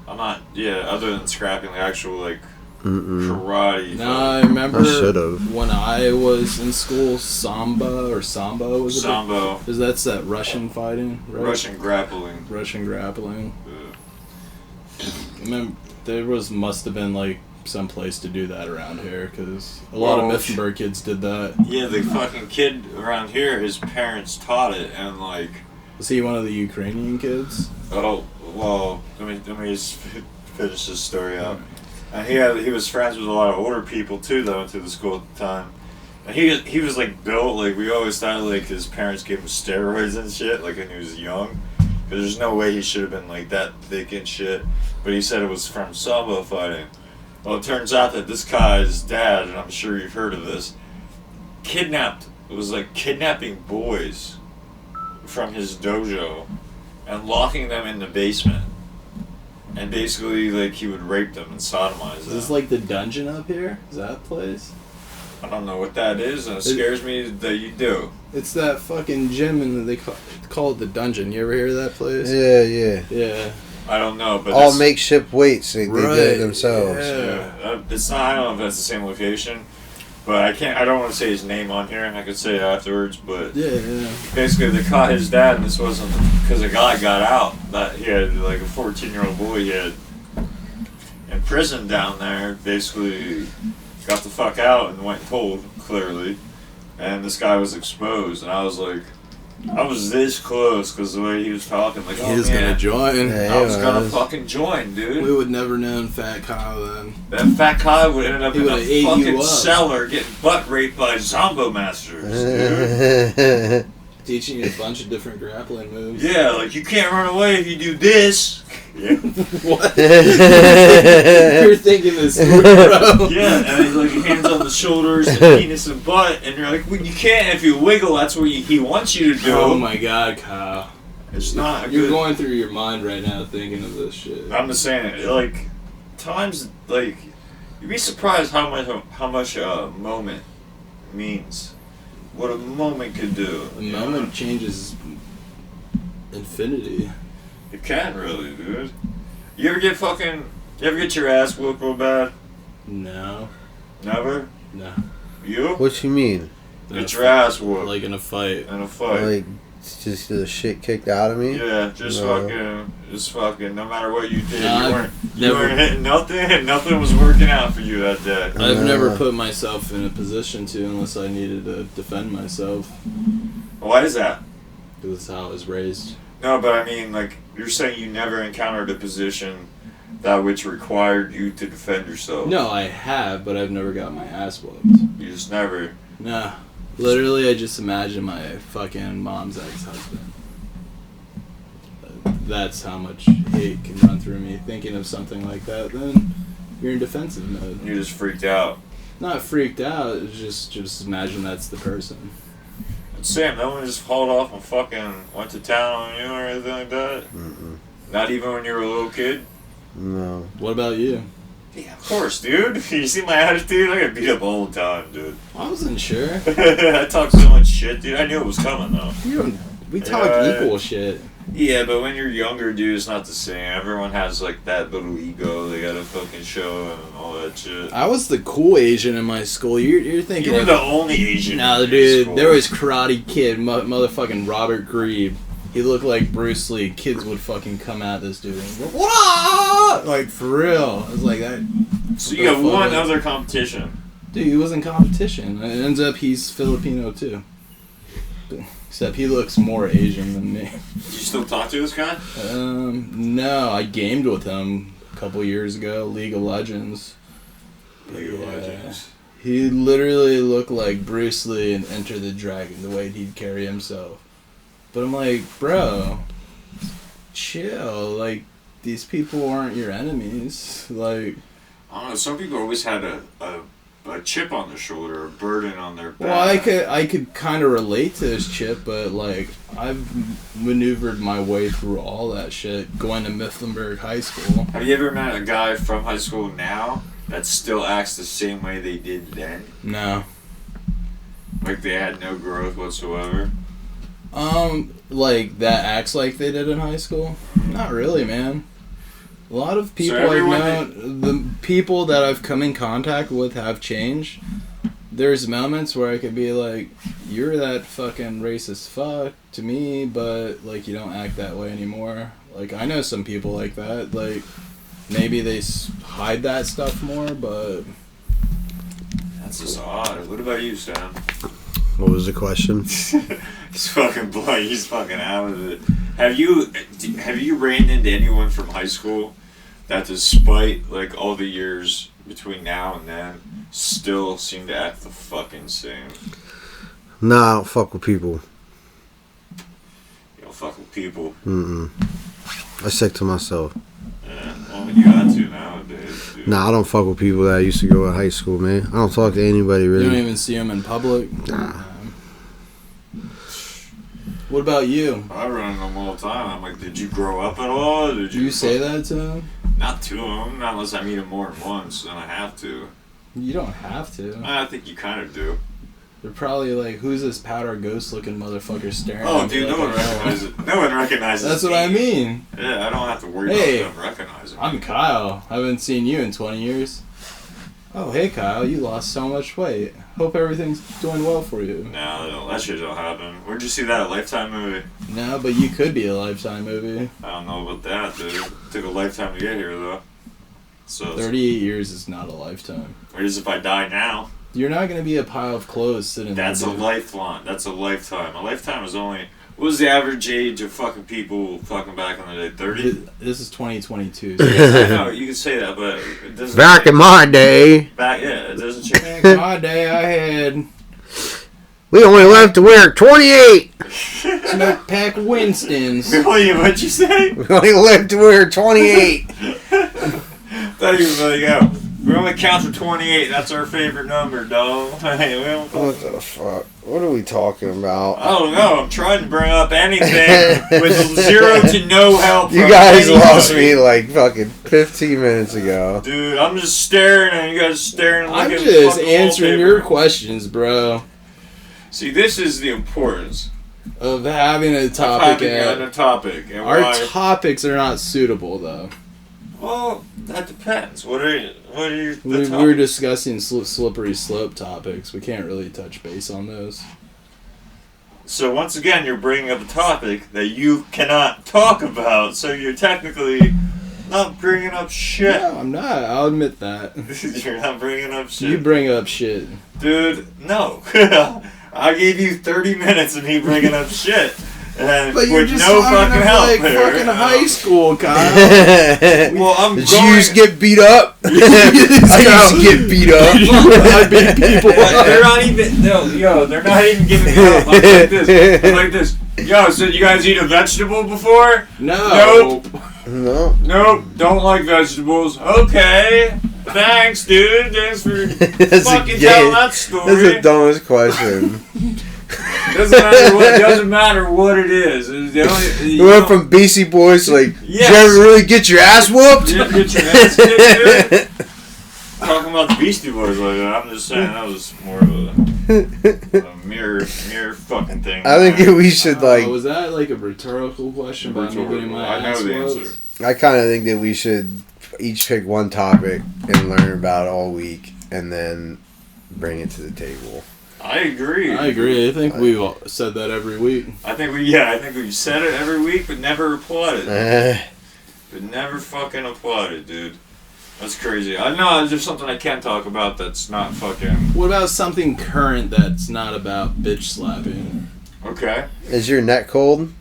I'm not, other than scrapping, the actual, like, Mm-mm. karate. No, I remember I should've. when I was in school, Sambo was it? Sambo. Because that's that Russian fighting, right? Russian grappling. Russian grappling. Yeah. I remember must have been like some place to do that around here because a lot of Well, Mifflinburg kids did that. Yeah, the fucking kid around here, his parents taught it, and like, Was he one of the Ukrainian kids? oh, well, let me just finish this story out. And he was friends with a lot of older people too that went to the school at the time. He was like built like we always thought like his parents gave him steroids and shit like when he was young. Because there's no way he should have been like that thick and shit. But he said it was from sambo fighting. Well, it turns out that this guy's dad, and I'm sure you've heard of this, kidnapped. It was like kidnapping boys from his dojo and locking them in the basement. And basically, like, he would rape them and sodomize them. Is this like the dungeon up here? Is that place? I don't know what that is, and it scares me that you do. It's that fucking gym, and they call it the dungeon. You ever hear of that place? Yeah. Yeah. I don't know, but All makeshift weights. They did it themselves. Yeah. It's not. I don't know if that's the same location, but I can't. I don't want to say his name on here, and I could say it afterwards. But Yeah. basically, they caught his dad, and this wasn't because a guy got out. That he had like a 14-year-old boy he had in prison down there. Basically, got the fuck out and went cold, clearly, and this guy was exposed, and I was like. I was this close because the way he was talking, like, He was gonna join. Yeah, I was gonna fucking join, dude. We would never known Fat Kyle then. That fat Kyle would end up He in would've ate a you fucking up. cellar getting butt raped by Zombo masters, dude. Teaching you a bunch of different grappling moves. Yeah, like, you can't run away if you do this. Yeah. What? You're thinking this, bro. Yeah, and he's like hands on the shoulders and penis and butt, and you're like, well, you can't if you wiggle. That's what he wants you to do. Oh my God, Kyle. It's not. You're good. going through your mind right now thinking of this shit. I'm just saying, like, times like you'd be surprised how much a moment means. What a moment could do. A moment changes infinity. It can really, dude. You ever get your ass whooped real bad? No. Never? No. You? What you mean? Get your ass whooped. Like in a fight. In a fight. Like, just the shit kicked out of me? Yeah, just No. fucking, no matter what you did, No, you weren't hitting nothing, and nothing was working out for you that day. I've never put myself in a position to unless I needed to defend myself. Why is that? Because that's how I was raised. No, but I mean, like, you're saying you never encountered a position that which required you to defend yourself. No, I have, but I've never got my ass whooped. You just never. Nah. Literally, I just imagine my fucking mom's ex-husband. That's how much hate can run through me. Thinking of something like that, then you're in defensive mode. You just freaked out. Not freaked out, it's just imagine that's the person. Sam, no one just hauled off and fucking went to town on you or anything like that? Mm-mm. Not even when you were a little kid? No. What about you? Yeah, of course, dude. You see my attitude? I get beat up all the time, dude. I wasn't sure. I talk so much shit, dude. I knew it was coming, though. We talk equal shit. Yeah, but when you're younger, dude, it's not the same. Everyone has, like, that little ego they gotta fucking show and all that shit. I was the cool Asian in my school. You're thinking You were the only Asian. No, in dude, school. there was Karate Kid, motherfucking Robert Grieve. He looked like Bruce Lee. Kids would fucking come at this dude. And go, "Wah!" Like, for real. I was like, that. So you got one other competition. Dude, he was in competition. It ends up he's Filipino, too. Except he looks more Asian than me. Did you still talk to this guy? No, I gamed with him a couple years ago, League of Legends. League of Legends. He literally looked like Bruce Lee in Enter the Dragon, the way he'd carry himself. But I'm like, bro, chill. Like, these people aren't your enemies. Like, I don't know. Some people always had a chip on their shoulder, a burden on their back. well, I could kind of relate to his chip, but like, I've maneuvered my way through all that shit going to Mifflinburg High School. Have you ever met a guy from high school now that still acts the same way they did then? No. Like they had no growth whatsoever? Like that acts like they did in high school? Not really, man. A lot of people everyone I've known, the people that I've come in contact with have changed. There's moments where I could be like, you're that fucking racist fuck to me, but like you don't act that way anymore. Like I know some people like that. Like maybe they hide that stuff more, but That's just odd. What about you, Sam? What was the question? He's fucking blank. He's fucking out of it. Have you ran into anyone from high school that, despite like all the years between now and then, still seem to act the fucking same. Nah, I don't fuck with people. You don't fuck with people. I stick to myself. Yeah, well, you got to nowadays, dude. Nah, I don't fuck with people that I used to go to high school, man. I don't talk to anybody You really. don't even see them in public? Nah. What about you? I run into them all the time. I'm like, did you grow up at all? Did Do you say that to them? Not to them, not unless I meet them more than once, then I have to. You don't have to. I think you kind of do. They're probably like, who's this powder ghost looking motherfucker staring Oh, at me? dude, like no one I know him? recognizes. No one recognizes. That's what me. I mean. Yeah, I don't have to worry Hey, about them recognizing me. I'm Kyle. I haven't seen you in 20 years. Oh, hey Kyle, you lost so much weight. Hope everything's doing well for you. No, that shit don't happen. Where'd you see that? A Lifetime movie? No, but you could be a Lifetime movie. I don't know about that, dude. It took a lifetime to get here, though. So 38 years is not a lifetime. Or is if I die now? You're not going to be a pile of clothes sitting That's there. a lifelong. That's a lifetime. A lifetime is only. What was the average age of fucking people fucking back in the day? 30? This is 2022. So I know, you can say that, but it doesn't. Back in my day, Back, yeah, it doesn't change. back in my day, I had we only left to wear 28. smoke pack Winstons. What'd you say? We only left to wear 28. Thought you was like, yo, we only count to 28. That's our favorite number, dog. Hey, we don't What the fuck? What are we talking about? I don't know. I'm trying to bring up anything with zero to no help. You from guys anybody. lost me like fucking 15 minutes ago. Dude, I'm just staring and you guys staring and I'm looking at just fucking answering wallpaper. your questions, bro. See, this is the importance Of having a of topic. having a topic. And Our why. topics are not suitable, though. Well, that depends. What are your the We were topics? discussing slippery slope topics. We can't really touch base on those. So once again, you're bringing up a topic that you cannot talk about. So you're technically not bringing up shit. No, I'm not. I'll admit that. You're not bringing up shit. You bring up shit. Dude, no. I gave you 30 minutes of me bringing up shit. And But you're with just no talking fucking of help like here. fucking high school, Kyle. Well, I'm Did going... you used to get beat up? I used to get beat up. I beat people They're up. not even... No, yo, they're not even giving me help. I'm like this. I'm like this. Yo, so you guys eat a vegetable before? No. No. Nope, don't like vegetables. Okay. Thanks, dude. Thanks for That's fucking telling that That's story. the dumbest question. Doesn't matter what it is. It's the only, We went from BC Boys to like, Yes. did you ever really get your ass whooped? Yeah, get your ass kicked, dude. Talking about the Beastie Boys like that, I'm just saying that was more of a mere fucking thing. I think we should like. Was that like a rhetorical question by me getting my I know ass the whooped? answer. I kind of think that we should each pick one topic and learn about it all week, and then bring it to the table. I agree. I agree. I think we've all said that every week. I think we've said it every week, but never applauded. But never fucking applauded, dude. That's crazy. I know there's something I can talk about that's not fucking... What about something current that's not about bitch slapping? Okay. Is your neck cold?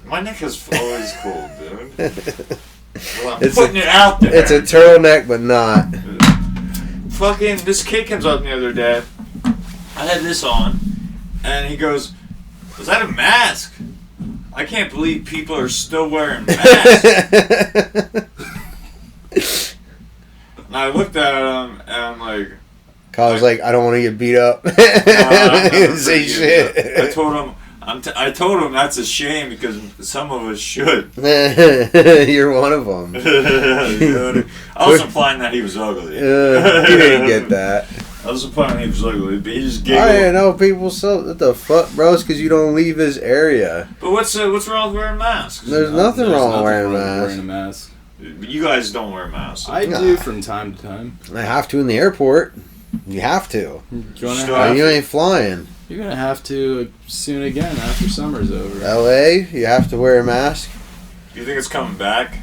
My neck is always cold, dude. Well, I'm It's putting it out there. It's a turtleneck, but not. Fucking, this kid comes up the other day. I had this on, and he goes, "Was that a mask? I can't believe people are still wearing masks." And I looked at him, and I'm like... Kyle's like, I don't want to get beat up. I'm He never didn't say gonna shit. get that. I told him that's a shame because some of us should. You're one of them. I was implying that he was ugly. He didn't get that. I was implying he was ugly, but he just I giggled. didn't know people so what the fuck, bro. It's because you don't leave this area. But what's wrong with wearing masks? There's nothing wrong with wearing wearing a masks. mask. You guys don't wear masks. I Nah. do from time to time. I have to in the airport. You have to. You wanna Still have- You ain't flying. You're gonna have to soon again after summer's over. LA, you have to wear a mask. You think it's coming back?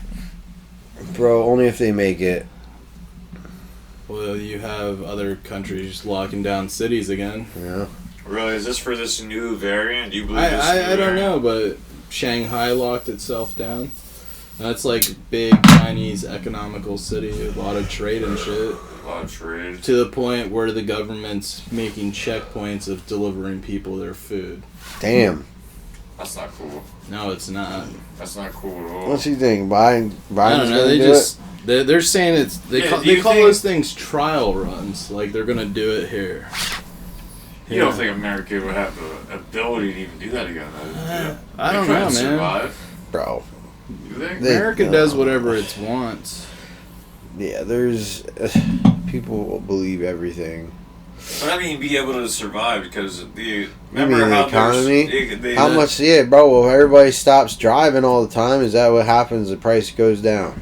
Bro, only if they make it. Well, you have other countries locking down cities again. Yeah. Really? Is this for this new variant? Do you believe this new I don't variant? know, but Shanghai locked itself down. That's like big Chinese economical city, a lot of trade and shit. A lot of trade. To the point where the government's making checkpoints of delivering people their food. Damn. That's not cool. No, it's not. That's not cool at all. What you think? Biden's I don't know. gonna They do just they're saying it's they call do you call think- those things trial runs. Like they're gonna do it here. You don't think America would have the ability to even do that again, though? Yeah. I don't They know, couldn't man. survive. Bro. You think? They- America no. does whatever it wants. Yeah, there's people will believe everything. But I mean, be able to survive because the You remember mean the how economy? they How much? Yeah, bro. Well, if everybody stops driving all the time, is that what happens? The price goes down,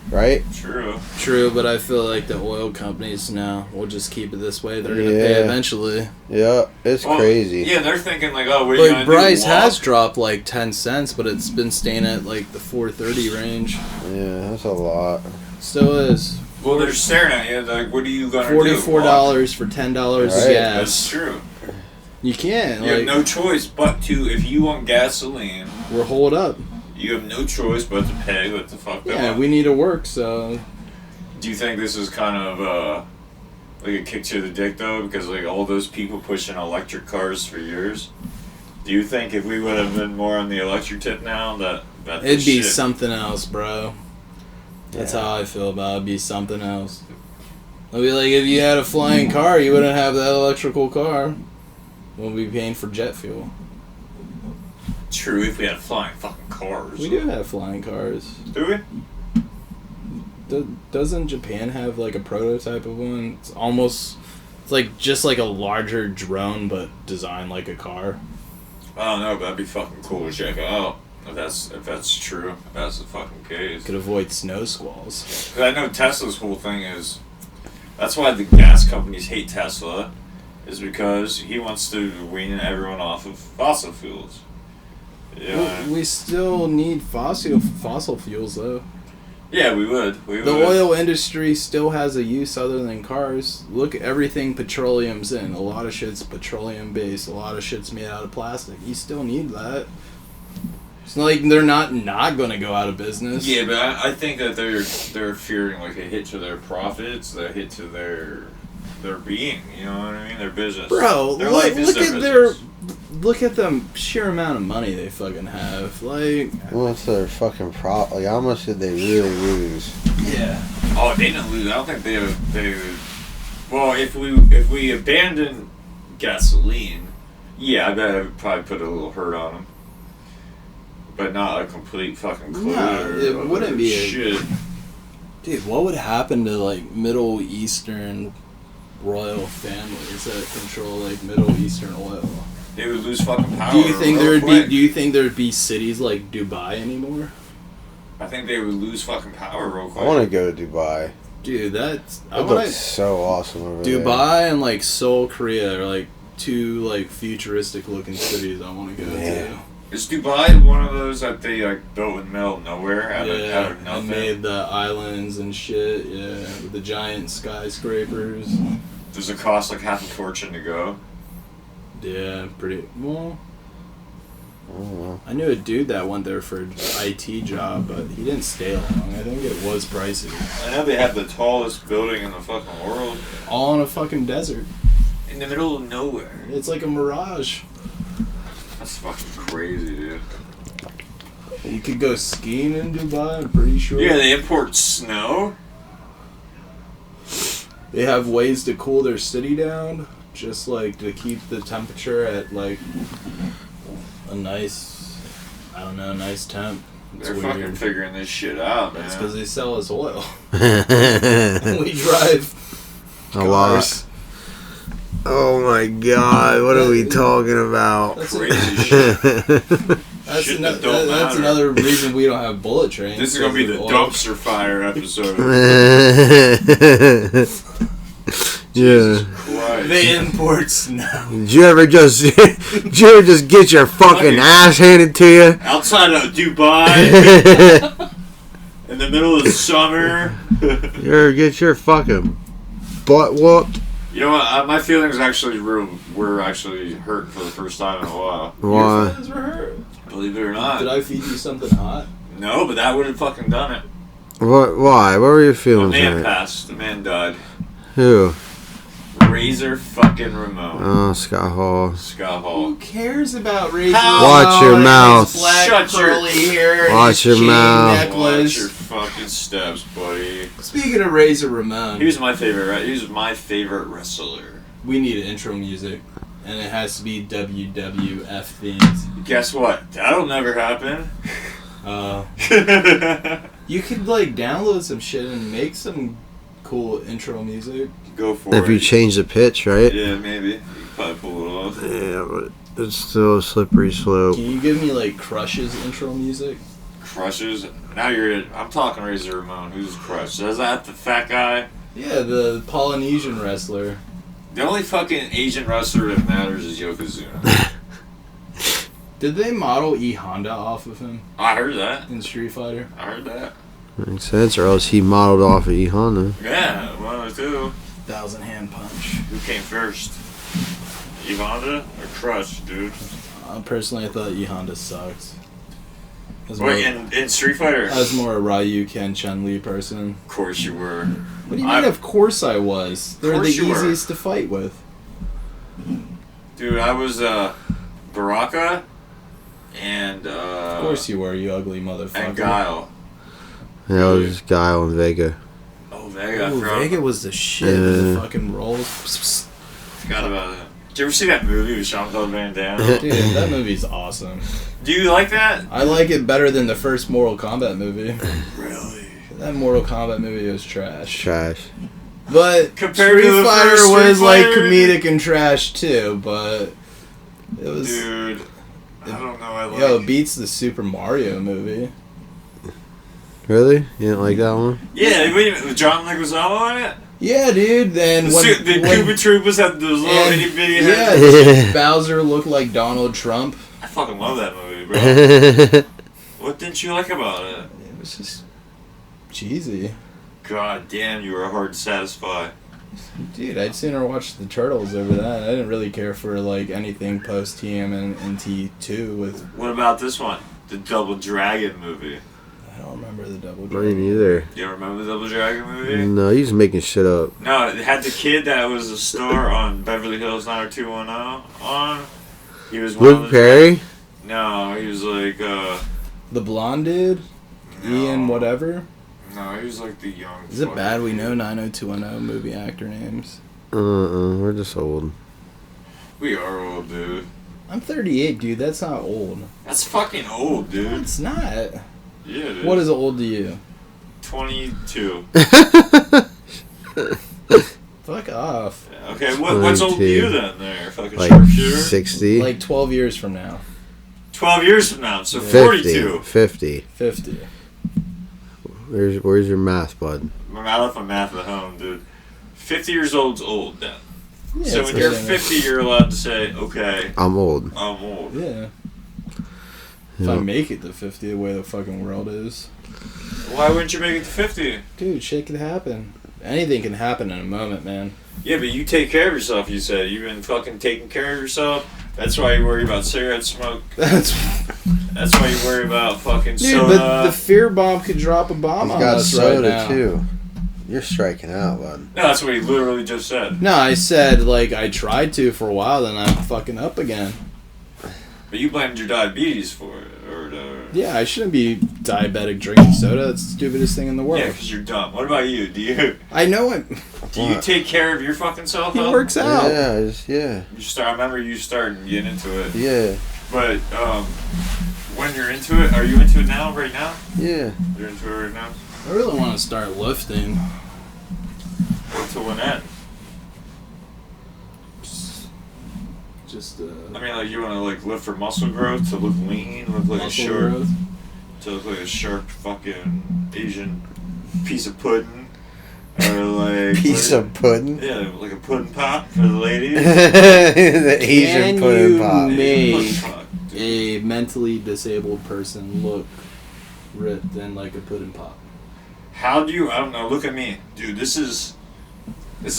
right? True. True, but I feel like the oil companies now will just keep it this way. They're gonna Yeah. pay eventually. Yeah, it's Well, crazy. Yeah, they're thinking like, oh, what are you Like gonna Bryce do? has Walk? dropped like 10 cents, but it's been staying at like the 4.30 range. Yeah, that's a lot. Still is. Well, they're staring at you like, what are you gonna do? $44 for $10 of Right. That's gas. true. You can't. You have Like, no choice but to, if you want gasoline, we're holed up. you have no choice but to pay what the fuck they Yeah, want. we need to work, so Do you think this is kind of like a kick to the dick though? Because like all those people pushing electric cars for years. Do you think if we would have been more on the electric tip now, that it'd this be shit- something else, bro. That's Yeah. how I feel about it. It'd be something else. It'd be like if you had a flying car, you wouldn't have that electrical car. We'll be paying for jet fuel. True, if we had flying fucking cars. We do have flying cars. Do we? Doesn't Japan have like a prototype of one? It's like just like a larger drone, but designed like a car. I don't know, but that'd be fucking cool to check out. If that's true, if that's the fucking case. Could avoid snow squalls. 'Cause I know Tesla's whole thing is, that's why the gas companies hate Tesla, is because he wants to wean everyone off of fossil fuels. Yeah. We still need fossil fuels though. Yeah, we would. The oil industry still has a use other than cars. Look at everything petroleum's in. A lot of shit's petroleum based. A lot of shit's made out of plastic. You still need that. It's not like they're not going to go out of business. Yeah, but I think that they're fearing like a hit to their profits, a hit to their being. You know what I mean? Their business. Bro, Their life is look their at their business. look at the sheer amount of money they fucking have. Like, What's their fucking problem? Like, how much did they really lose? yeah. Oh, they didn't lose. I don't think they would. Well, if we abandon gasoline, yeah, I bet it would probably put a little hurt on them. But not a complete fucking closure. No, it of wouldn't be a- shit. Dude, what would happen to like Middle Eastern royal families that control like Middle Eastern oil? They would lose fucking power. Do you think real there'd quick. be? Do you think there'd be cities like Dubai anymore? I think they would lose fucking power real quick. I want to go to Dubai. Dude, that's I It want looks so awesome over there. Dubai and like Seoul, Korea are like two like futuristic looking cities I want to go Yeah. to. Is Dubai one of those that they like built in the middle of nowhere out Yeah, of and nothing? made the islands and shit. Yeah, with the giant skyscrapers. Does it cost like half a fortune to go? Yeah, pretty well. I don't know. I knew a dude that went there for an IT job, but he didn't stay long. I think it was pricey. I know they have the tallest building in the fucking world. All in a fucking desert. In the middle of nowhere. It's like a mirage. That's fucking crazy, dude. You could go skiing in Dubai, I'm pretty sure. Yeah, they import snow. They have ways to cool their city down, just like to keep the temperature at like a nice, I don't know, nice temp. It's They're weird. fucking figuring this shit out, man. That's because they sell us oil. A We drive lot. cars. Oh my god, what are we talking about? That's, Crazy shit. that's, Shit ano- that don't that's matter. another reason we don't have bullet trains. This is gonna be the because of oil. dumpster fire episode. Yeah. Christ. They import snow. Did you ever just get your fucking ass handed to you? Outside of Dubai, in the middle of summer. You ever get your fucking butt whooped? You know what? My feelings actually were actually hurt for the first time in a while. Your Why? feelings were hurt. Believe it or not. Did I feed you something hot? No, but that would have fucking done it. What? Why? What were your The feelings man hurt? passed. The man died. Who? Razor fucking Ramon. Oh, Scott Hall. Scott Hall. Who cares about Razor? Watch your and mouth. his black Shut your- curly hair. and Watch his your chain mouth. Necklace. Watch your fucking steps, buddy. Speaking of Razor Ramon, He was my favorite, right? He was my favorite wrestler. we need an intro music, and it has to be WWF themed. Guess what? That'll never happen. You could like download some shit and make some cool intro music. Go for If it. you change the pitch, right? Yeah, maybe. You could probably pull it off. Yeah, but it's still a slippery slope. Can you give me like Crush's intro music? Crushes. Now I'm talking Razor Ramon. Who's Crush? Is that the fat guy? Yeah, the Polynesian wrestler. The only fucking Asian wrestler that matters is Yokozuna. Did they model E Honda off of him I heard that. in Street Fighter? I heard that. Makes sense, or else he modeled off of E Honda. Yeah, one or two. 1,000 hand punch. Who came first? Honda or Crush, dude? Personally, I thought E Honda sucked. Wait, in Street Fighter? I was more a Ryu, Ken, Chun-Li person. Of course you were. What do you mean? Of course I was. They're the course you were. easiest to fight with. Dude, I was Baraka and Of course you were, you ugly motherfucker. and Guile. That was Guile and Vega. Oh, Vega. Ooh, Vega was the shit with the fucking rolls. Forgot about it. Did you ever see that movie with Jean-Claude Van Damme? Dude, that movie's awesome. Do you like that? I like it better than the first Mortal Kombat movie. Really? That Mortal Kombat movie was trash. Trash. But Compared to Street the Fighter first Street was like Fighter? comedic and trash too, but it was Dude, I don't know. I like. it beats the Super Mario movie. Really? You didn't like that one? Yeah, wait a minute. Was John Leguizamo on it? Yeah, dude. Then The Cuba Troopers had those little and- itty bitty yeah, heads. Bowser looked like Donald Trump. I fucking love that movie, bro. What didn't you like about it? It was just cheesy. God damn, you were hard to satisfy. Dude, I'd sooner watch the Turtles over that. I didn't really care for like anything post TMNT 2 with. What about this one? The Double Dragon movie. I don't remember the Double Mine Dragon. either. You remember the Double Dragon movie? No, he's making shit up. No, it had the kid that was a star on Beverly Hills 90210 on. He was one Luke of the Perry? No, he was like The blonde dude, no. Ian whatever. No, he was like the young. Is it fucking bad we dude. know 90210 movie actor names? We're just old. We are old, dude. I'm 38, dude. That's not old. That's fucking old, No, dude. it's not. Yeah, dude. What is old to you? 22. Fuck off. Okay, what's old to 22. you then? There, fucking Like sharpshooter. 60? Like 12 years from now. 12 years from now, so 50. 42. 50. 50. Where's your math, bud? I left my math at home, dude. 50 years old's old then. Yeah, So it's when you're the same. 50, you're allowed to say, okay, I'm old. I'm old. Yeah. If Yeah. I make it to 50 the way the fucking world is. Why wouldn't you make it to 50? Dude, shit can happen. Anything can happen in a moment, man. Yeah, but you take care of yourself, you said. You've been fucking taking care of yourself. That's why you worry about cigarette smoke. That's That's why you worry about fucking dude, soda. but the fear bomb could drop a bomb He's on got us soda, right now. too. You're striking out, bud. No, that's what he literally just said. No, I said like I tried to for a while, then I'm fucking up again. But you blamed your diabetes for it. Yeah, I shouldn't be diabetic drinking soda. That's the stupidest thing in the world. Yeah, because you're dumb. What about you? Do you I know it. you take care of your fucking self? He Huh? works out. Yeah. I remember you starting getting into it. Yeah. But when you're into it, are you into it now? Right now? Yeah. You're into it right now. I really want to start lifting. Until when end? Just I mean, like you want to like lift for muscle growth, to look lean, look like a muscle sharp, growth. to look like a sharp fucking Asian piece of pudding, or like Piece of pudding. yeah, like a pudding pop for the ladies. The Asian Can pudding you pop. make- Pudding pop, dude. A mentally disabled person look ripped and like a pudding pop. How do you? I don't know. Look at me, dude. This is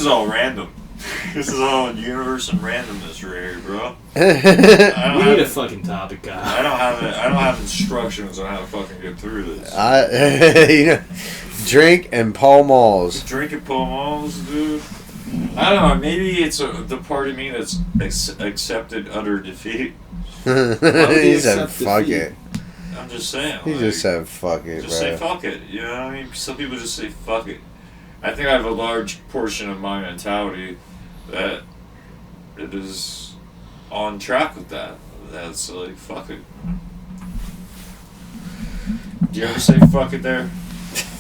all random. This is all universe and randomness right here, bro. I don't We need a have, fucking topic, guy. I don't have it. I don't have instructions on how to fucking get through this. Drink and Pall Malls. Drinking Pall Malls, dude. I don't know. Maybe it's the part of me that's accepted utter defeat. He said, "Fuck defeat? it." I'm just saying. He just said, "Fuck it, Just bro." say fuck it. You know what I mean? Some people just say fuck it. I think I have a large portion of my mentality that it is on track with that. That's like fuck it. Do you ever say fuck it there,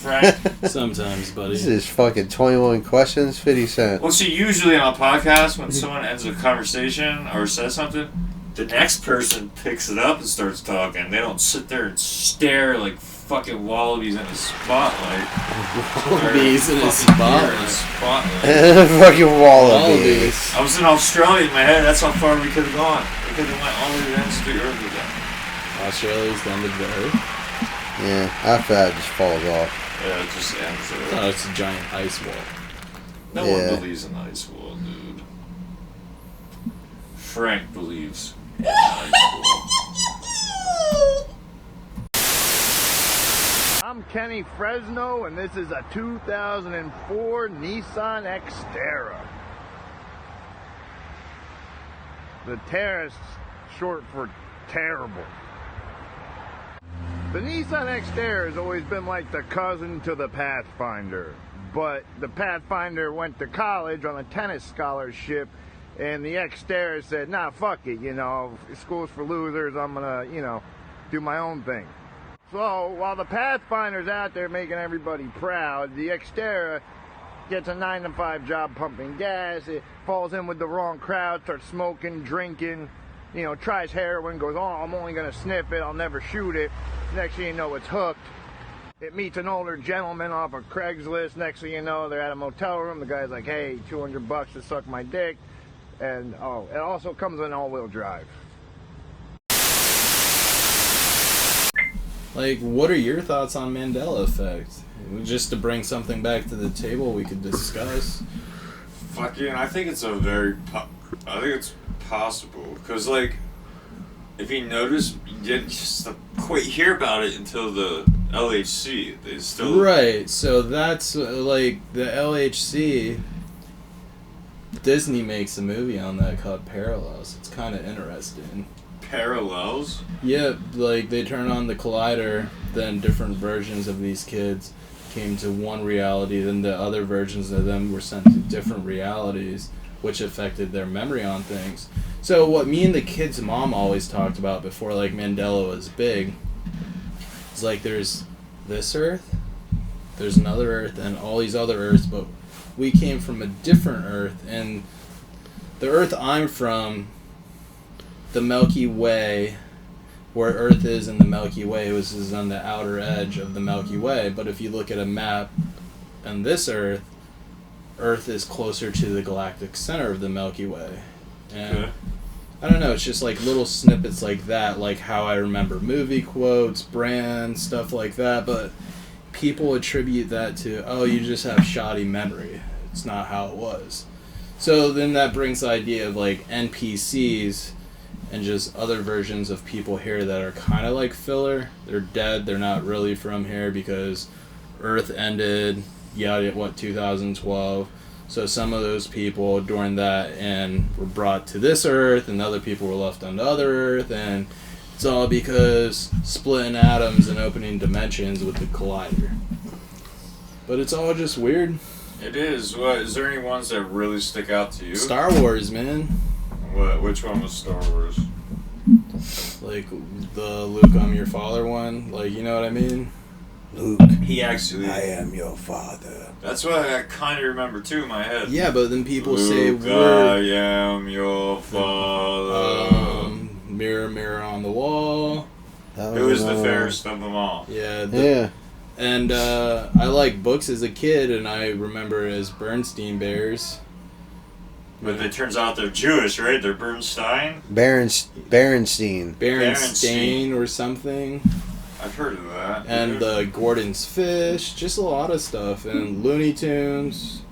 Frank? Sometimes, buddy. This is fucking 21 questions, 50 cents. Well, see, usually on a podcast, when someone ends a conversation or says something, the next person picks it up and starts talking. They don't sit there and stare like fucking wallabies in a spotlight. Wallabies in a Spotlight. Fucking wallabies. I was in Australia in my head. That's how far we could have gone. We could have went all the way down to the earth with that. Australia's the end of the earth. Yeah, after that it just falls off. Yeah, it just ends I there. thought it's a giant ice wall. No Yeah. one believes in the ice wall, dude. Frank believes in the ice wall. I'm Kenny Fresno, and this is a 2004 Nissan Xterra. The Terra is short for terrible. The Nissan Xterra has always been like the cousin to the Pathfinder, but the Pathfinder went to college on a tennis scholarship, and the Xterra said, nah, fuck it, school's for losers, I'm gonna, do my own thing. So, while the Pathfinder's out there making everybody proud, the Xterra gets a 9-to-5 job pumping gas, it falls in with the wrong crowd, starts smoking, drinking, tries heroin, goes, oh, I'm only going to sniff it, I'll never shoot it. Next thing you know, it's hooked. It meets an older gentleman off of Craigslist. Next thing you know, they're at a motel room. The guy's like, hey, $200 to suck my dick. And, it also comes with an all-wheel drive. Like, what are your thoughts on Mandela effect? Just to bring something back to the table we could discuss. Fucking, I think it's I think it's possible. Because, like, if you notice, you didn't just quite hear about it until the LHC. They still... Right, so that's, like, the LHC... Disney makes a movie on that called Parallels. It's kind of interesting. Parallels? Yeah, like, they turn on the collider, then different versions of these kids came to one reality, then the other versions of them were sent to different realities, which affected their memory on things. So what me and the kid's mom always talked about before, like, Mandela was big, is like, there's this Earth, there's another Earth, and all these other Earths, but we came from a different Earth, and the Earth I'm from, the Milky Way, where Earth is in the Milky Way, is on the outer edge of the Milky Way, but if you look at a map on this Earth is closer to the galactic center of the Milky Way. And Okay. I don't know, it's just like little snippets like that, like how I remember movie quotes, brands, stuff like that, but people attribute that to, oh, you just have shoddy memory. It's not how it was. So then that brings the idea of like NPCs and just other versions of people here that are kind of like filler. They're dead, they're not really from here because Earth ended, 2012. So some of those people during that and were brought to this Earth, and other people were left on the other Earth, and it's all because splitting atoms and opening dimensions with the collider. But it's all just weird. It is. What, is there any ones that really stick out to you? Star Wars, man. What? Which one was Star Wars? Like the Luke, I'm your father one. Like, you know what I mean? Luke, He actually... I am your father. That's what I kind of remember too in my head. Yeah, but then people say Luke, I we're am your father. mirror, mirror on the wall. That It was the another one. fairest of them all. Yeah. Yeah. And I liked books as a kid, and I remember as Bernstein Bears. But it turns out they're Jewish, right? They're Bernstein? Berenstein. Berenstain or something. I've heard of that. And Gordon's Fish, just a lot of stuff. And Looney Tunes,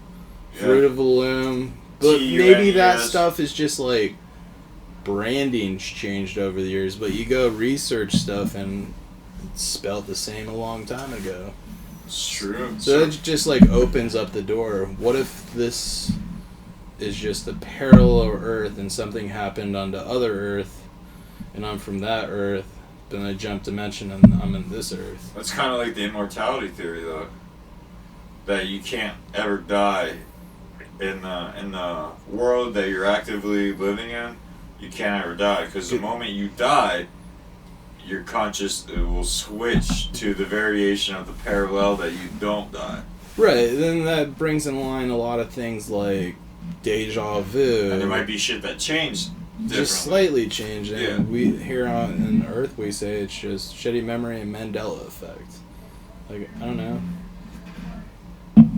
Yeah. Fruit of the Loom. But TUNES. maybe that stuff is just like branding's changed over the years. But you go research stuff and it's spelled the same a long time ago. It's true. So it just like opens up the door. What if this is just a parallel Earth and something happened onto other Earth and I'm from that Earth, then I jump dimension and I'm in this Earth. That's kind of like the immortality theory, though. That you can't ever die in the world that you're actively living in. You can't ever die, because the moment you die, your conscious will switch to the variation of the parallel that you don't die. Right, then that brings in line a lot of things like deja vu. And there might be shit that changed differently. Just slightly changing. Yeah. We here on Earth we say it's just shitty memory and Mandela effect. Like, I don't know.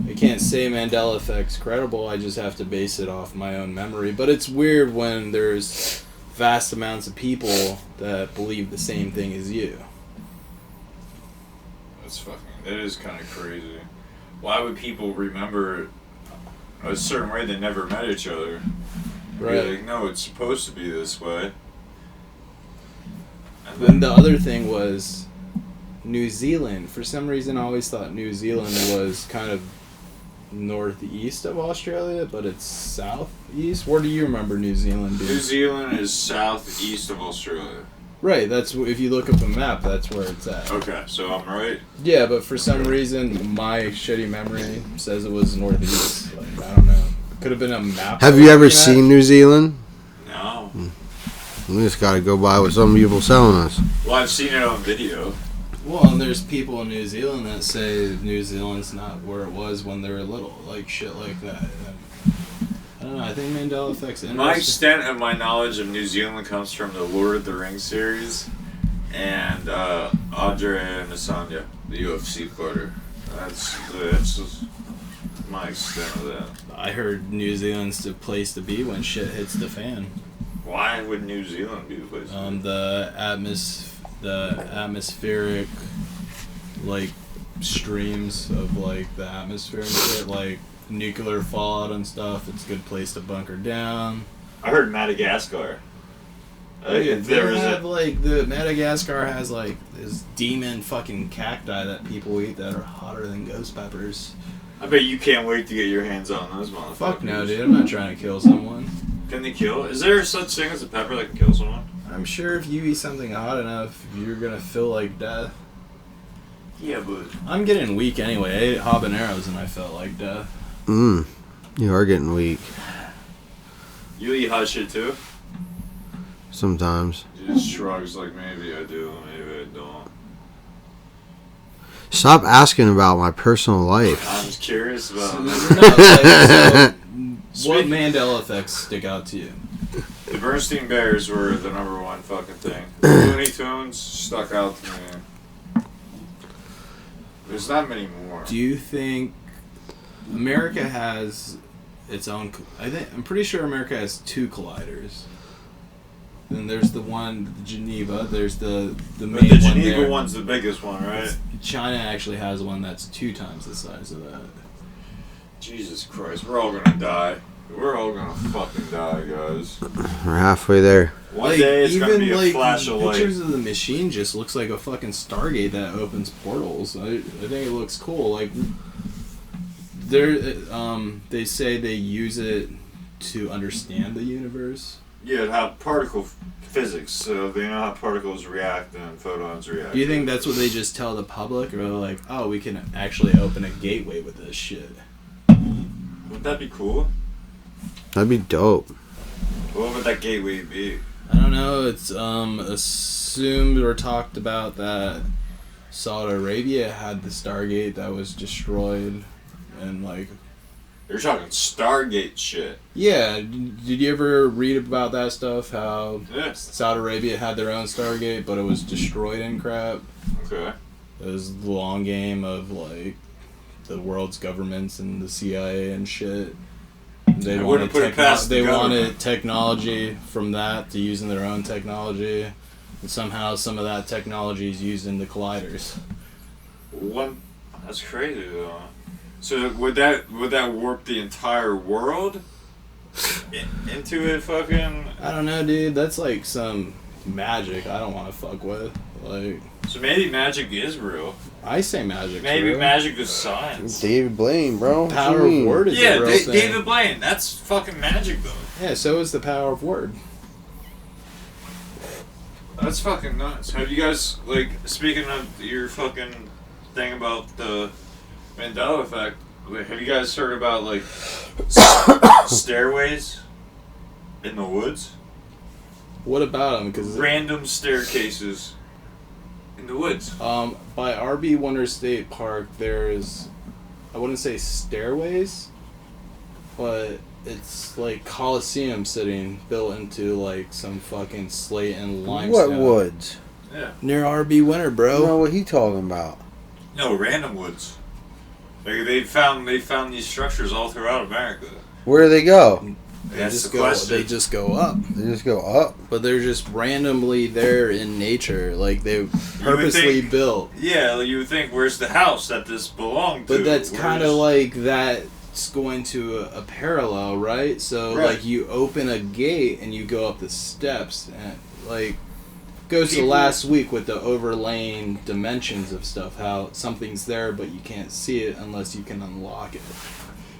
I can't say Mandela effect's credible, I just have to base it off my own memory. But it's weird when there's vast amounts of people that believe the same thing as you. That is kind of crazy. Why would people remember a certain way they never met each other? Right. Be like, no, it's supposed to be this way. And Then the other thing was New Zealand. For some reason I always thought New Zealand was kind of northeast of Australia, but it's southeast. Where do you remember New Zealand being? New Zealand is southeast of Australia. Right, that's if you look up a map, that's where it's at. Okay, so I'm right. Yeah, but for some reason, my shitty memory says it was northeast. Like, I don't know. Could have been a map. Have you ever seen New Zealand? No. We just gotta go by what some people selling us. Well, I've seen it on video. Well, and there's people in New Zealand that say New Zealand's not where it was when they were little, like shit like that. I don't know. I think Mandela effect's interesting. My extent of my knowledge of New Zealand comes from the Lord of the Rings series and Andre Adesanya, the UFC fighter. That's just my extent of that. I heard New Zealand's the place to be when shit hits the fan. Why would New Zealand be the place? The atmospheric, like, streams of, like, the atmosphere and shit, like nuclear fallout and stuff. It's a good place to bunker down. I heard Madagascar. The Madagascar has, like, this demon fucking cacti that people eat that are hotter than ghost peppers. I bet you can't wait to get your hands on those motherfuckers. Fuck no, dude. I'm not trying to kill someone. Can they kill? Is there such thing as a pepper that can kill someone? I'm sure if you eat something hot enough, you're gonna feel like death. Yeah, but I'm getting weak anyway. I ate habaneros and I felt like death. You are getting weak. you eat hot shit too? Sometimes. He just shrugs like, maybe I do, maybe I don't. Stop asking about my personal life. I'm just curious about What Mandela effects stick out to you? The Bernstein Bears were the number one fucking thing. The Looney Tunes stuck out to me. There's not many more. Do you think America has its own? I'm pretty sure America has two colliders. Then there's the one, Geneva. There's the main But the one Geneva there. one's the biggest one, right? China actually has one that's 2 times the size of that. Jesus Christ, we're all gonna die. We're all gonna fucking die, guys. We're halfway there. One day it's gonna be a flash of light. Pictures of the machine just looks like a fucking Stargate that opens portals. I think it looks cool. Like, they say they use it to understand the universe. Yeah, it had particle physics, so they know how particles react and photons react. Do you think that's what they just tell the public, or like, oh, we can actually open a gateway with this shit? Wouldn't that be cool? That'd be dope. What would that gateway be? I don't know. It's assumed or talked about that Saudi Arabia had the Stargate that was destroyed, and like. You're talking Stargate shit. Yeah, did you ever read about that stuff? How Yes. Saudi Arabia had their own Stargate, but it was destroyed and crap. Okay. It was the long game of like the world's governments and the CIA and shit. They wouldn't put it past the government. wanted technology from that to using their own technology, and somehow some of that technology is used in the colliders. That's crazy though. So would that warp the entire world into it? Fucking. I don't know, dude. That's like some magic I don't want to fuck with. Like. So maybe magic is real. I say magic. Maybe real. magic is science. David Blaine, bro. Power of word is Yeah, a real thing. David Blaine. That's fucking magic, though. Yeah, so is the power of word. That's fucking nuts. Have you guys, like, speaking of your fucking thing about the Mandela effect, like, have you guys heard about, like, stairways in the woods? What about them? Because Random staircases in the woods. by RB Wonder State Park, there's, I wouldn't say stairways, but it's like Coliseum sitting built into like some fucking slate and What limestone. woods? Yeah. Near RB Winter, I bro. don't know what he talking about. No, random woods. Like, they found these structures all throughout America. Where do they go? They That's just the go. question. They just go up, They just go up. but they're just randomly there in nature, like they purposely think- built. Yeah, you would think, where's the house that this belonged to? But that's kind of Where's- like that's going to a parallel, right? So Right. like you open a gate and you go up the steps, and like goes to People- last week with the overlaying dimensions of stuff. How something's there, but you can't see it unless you can unlock it.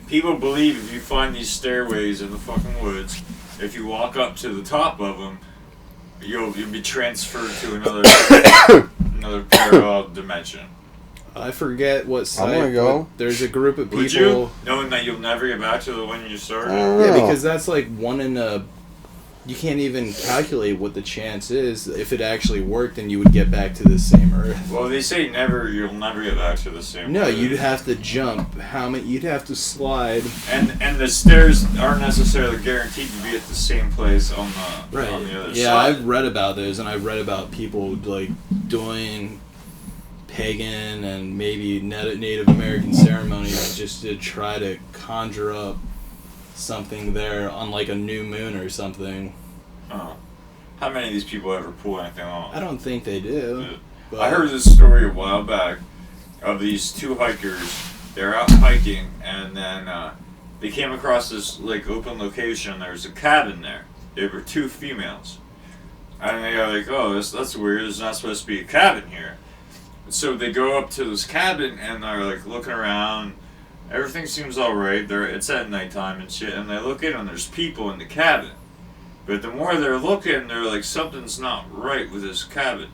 People believe if you find these stairways in the fucking woods, if you walk up to the top of them, you'll be transferred to another parallel dimension. I forget what site. wanna go. but there's a group of people. Would you, knowing that you'll never get back to the one you started? Yeah, because that's like one in a. You can't even calculate what the chance is. If it actually worked, then you would get back to the same Earth. Well, they say you'll never get back to the same. No, place. you'd have to jump. How many? You'd have to slide. And the stairs aren't necessarily guaranteed to be at the same place on the other Yeah, side. I've read about those, and I've read about people like doing pagan and maybe Native American ceremonies just to try to conjure up something there on like a new moon or something. How many of these people ever pull anything off? I don't think they do. But I heard this story a while back of these two hikers. They're out hiking, and then they came across this like open location. There was a cabin there. There were two females, and they are like, "Oh, that's weird. There's not supposed to be a cabin here." So they go up to this cabin, and they're like looking around. Everything seems all right. It's at nighttime and shit, and they look in, and there's people in the cabin. But the more they're looking, they're like, something's not right with this cabin.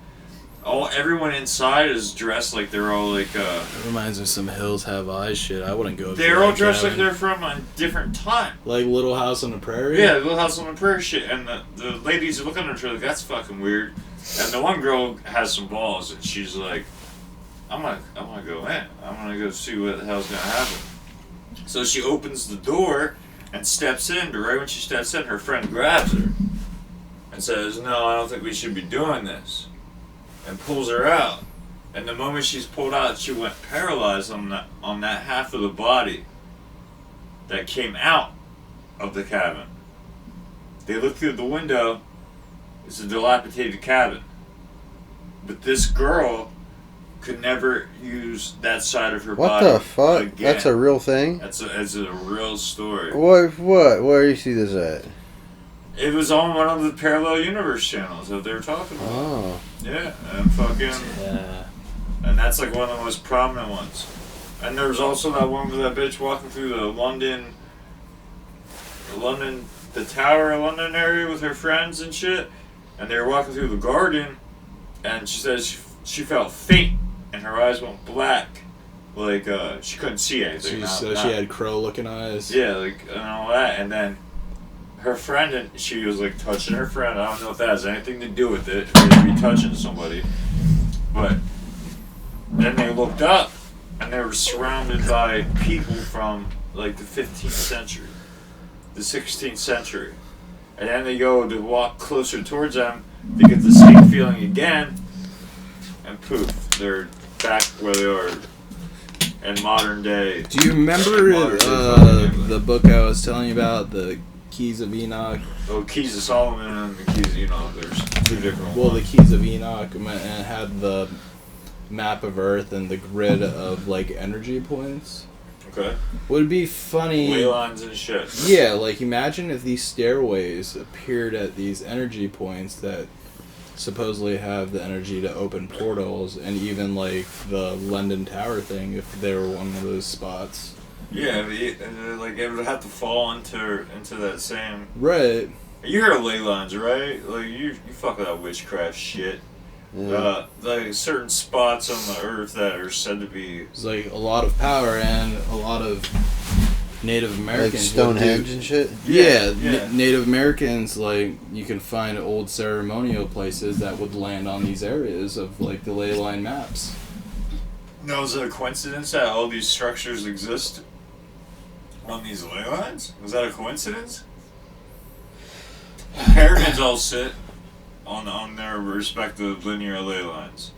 Everyone inside is dressed like they're all like. It reminds me of some Hills Have Eyes shit. I wouldn't go. They're all dressed like they're from a different time. like Little House on the Prairie. Yeah, Little House on the Prairie shit. And the ladies are looking at her like, that's fucking weird. And the one girl has some balls, and she's like, I'm gonna go in. I'm gonna go see what the hell's gonna happen. So she opens the door and steps in, but right when she steps in, her friend grabs her and says, "No, I don't think we should be doing this," and pulls her out. And the moment she's pulled out, she went paralyzed on that half of the body that came out of the cabin. They look through the window. It's a dilapidated cabin. But this girl could never use that side of her What body the fuck? again. That's a real thing? That's a real story. What? Where do you see this at? It was on one of the parallel universe channels that they were talking about. Oh. Yeah, and fucking, Yeah. and that's like one of the most prominent ones. And there was also that one with that bitch walking through the the Tower of London area with her friends and shit. And they were walking through the garden, and she says she felt faint, and her eyes went black, like she couldn't see anything. She had crow-looking eyes. Yeah, like and all that, and then her friend, and she was like touching her friend. I don't know if that has anything to do with it. If they'd be touching somebody, but then they looked up, and they were surrounded by people from like the 15th century, the 16th century, and then they go to walk closer towards them. They get the same feeling again, and poof, they're back where they are in modern day. Do you remember Modern day the book I was telling you about, the Keys of Enoch? Oh, Keys of Solomon and the Keys of Enoch. There's two different Well, the ones. Keys of Enoch, and it had the map of Earth and the grid of like energy points. Okay. Would be funny. Ley lines and shit. Yeah, like imagine if these stairways appeared at these energy points that supposedly have the energy to open portals, and even like the London Tower thing, if they were one of those spots. Yeah, like it would have to fall into that same. Right. You heard of ley lines, right? Like you fuck with that witchcraft shit. Yeah. Like certain spots on the earth that are said to be. It's like a lot of power, and a lot of Native Americans. Like Stonehenge and shit? Yeah. Native Americans, like, you can find old ceremonial places that would land on these areas of, like, the ley line maps. No, is it a coincidence that all these structures exist on these ley lines? Is that a coincidence? Pyramids all sit on their respective linear ley lines,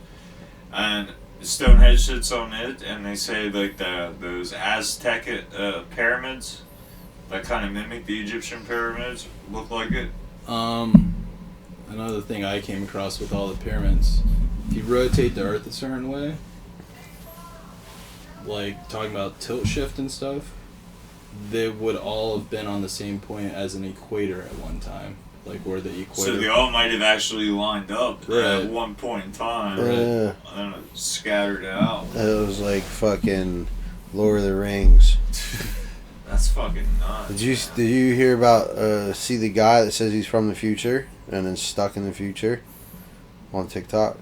and Stonehenge sits on it, and they say like those Aztec pyramids that kind of mimic the Egyptian pyramids look like it. Another thing I came across with all the pyramids, if you rotate the Earth a certain way, like talking about tilt shift and stuff, they would all have been on the same point as an equator at one time. Like where the equator. So they all might have actually lined up Right. at one point in time, Yeah. and scattered out. It was like fucking Lord of the Rings. That's fucking nuts. Did you hear about see the guy that says he's from the future and then stuck in the future on TikTok?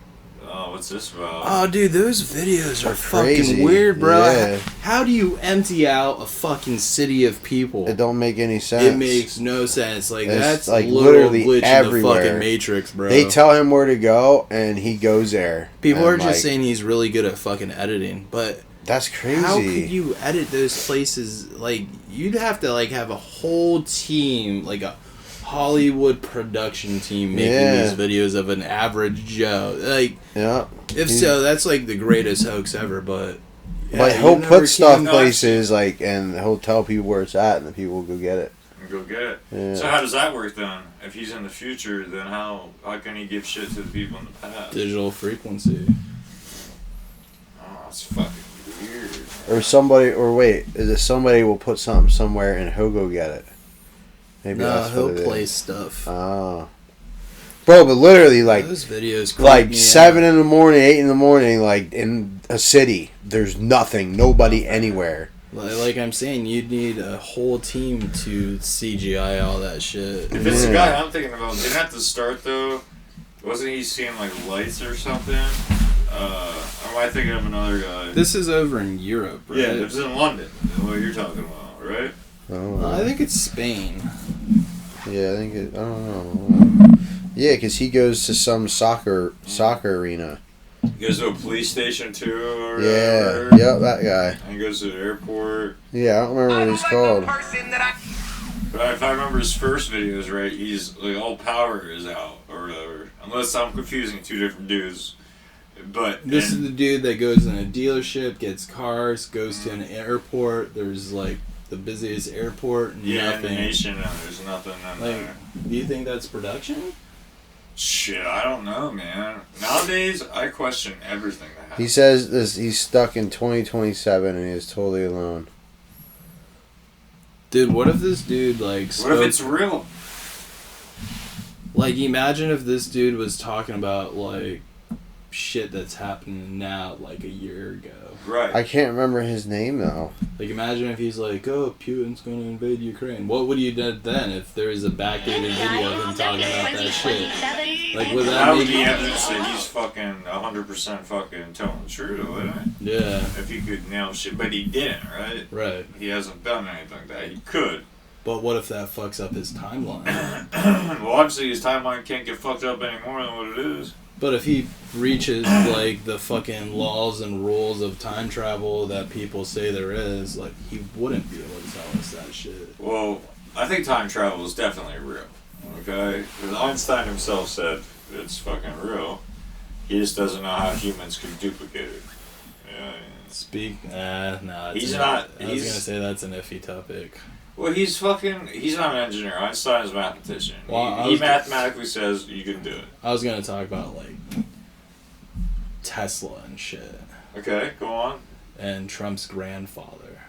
Oh, what's this about? Oh, dude, those videos are Crazy. fucking weird, bro. Yeah. How do you empty out a fucking city of people? It don't make any sense. It makes no sense. Like, It's, that's like, like literally literally glitch in the everywhere. fucking Matrix, bro. They tell him where to go and he goes there. People And, are just like, saying he's really good at fucking editing, but that's crazy. how could you edit those places? Like, you'd have to like have a whole team, like a Hollywood production team making these videos of an average Joe. Like, Yeah. if so, that's like the greatest hoax ever. But yeah, But you he'll never put stuff can- places like, and he'll tell people where it's at, and the people will go get it. Go get it. Yeah. So how does that work then? If he's in the future, then how can he give shit to the people in the past? digital frequency. Oh, that's fucking weird. Or somebody, or wait, is it somebody will put something somewhere and he'll go get it? Maybe No, that's what he'll it play is. stuff. Oh. Bro, but literally, like, Those videos creep like me 7 out. in the morning, 8 in the morning, like in a city, there's nothing, nobody anywhere. Like I'm saying, you'd need a whole team to CGI all that shit. If it's the guy I'm thinking about, didn't at the start though, wasn't he seeing like lights or something? Or am I thinking of another guy? This is over in Europe, right? Yeah, it was in London. What you're talking about, right? I don't know. I think it's Spain. Yeah, I think it, I don't know. Yeah, because he goes to some soccer arena. He goes to a police station too, or Yeah, whatever. yep, that guy. And he goes to the airport. Yeah, I don't remember what he's called. But if I remember his first videos right, he's like all power is out or whatever. Unless I'm confusing two different dudes. But This is the dude that goes in a dealership, gets cars, goes to an airport. There's like the busiest airport. And yeah, in nothing. the nation, and there's nothing in Like, there. do you think that's production? Shit, I don't know, man. Nowadays, I question everything that happens. He says this. He's stuck in 2027 and he's totally alone. Dude, what if this dude like? What if it's real? Like, imagine if this dude was talking about like shit that's happening now, like a year ago. Right. I can't remember his name though. Like, imagine if he's like, "Oh, Putin's gonna invade Ukraine." What would you do then if there was a backdated video of him talking about that shit? Like, would That that would make be evidence that he's fucking 100% fucking telling the truth, wouldn't it? Yeah, If he could nail shit, but he didn't, right? right. He hasn't done anything like that. He could. But what if that fucks up his timeline? Well, obviously his timeline can't get fucked up any more than what it is. But if he reaches like the fucking laws and rules of time travel that people say there is, like, he wouldn't be able to tell us that shit. Well, I think time travel is definitely real. Okay? Because Einstein himself said it's fucking real. He just doesn't know how humans can duplicate it. Yeah. Nah. He's not- I was he's- gonna say that's an iffy topic. Well, he's not an engineer. Einstein's a mathematician. Well, I he was- mathematically says you can do it. I was gonna talk about like Tesla and shit, Okay, go on. and Trump's grandfather,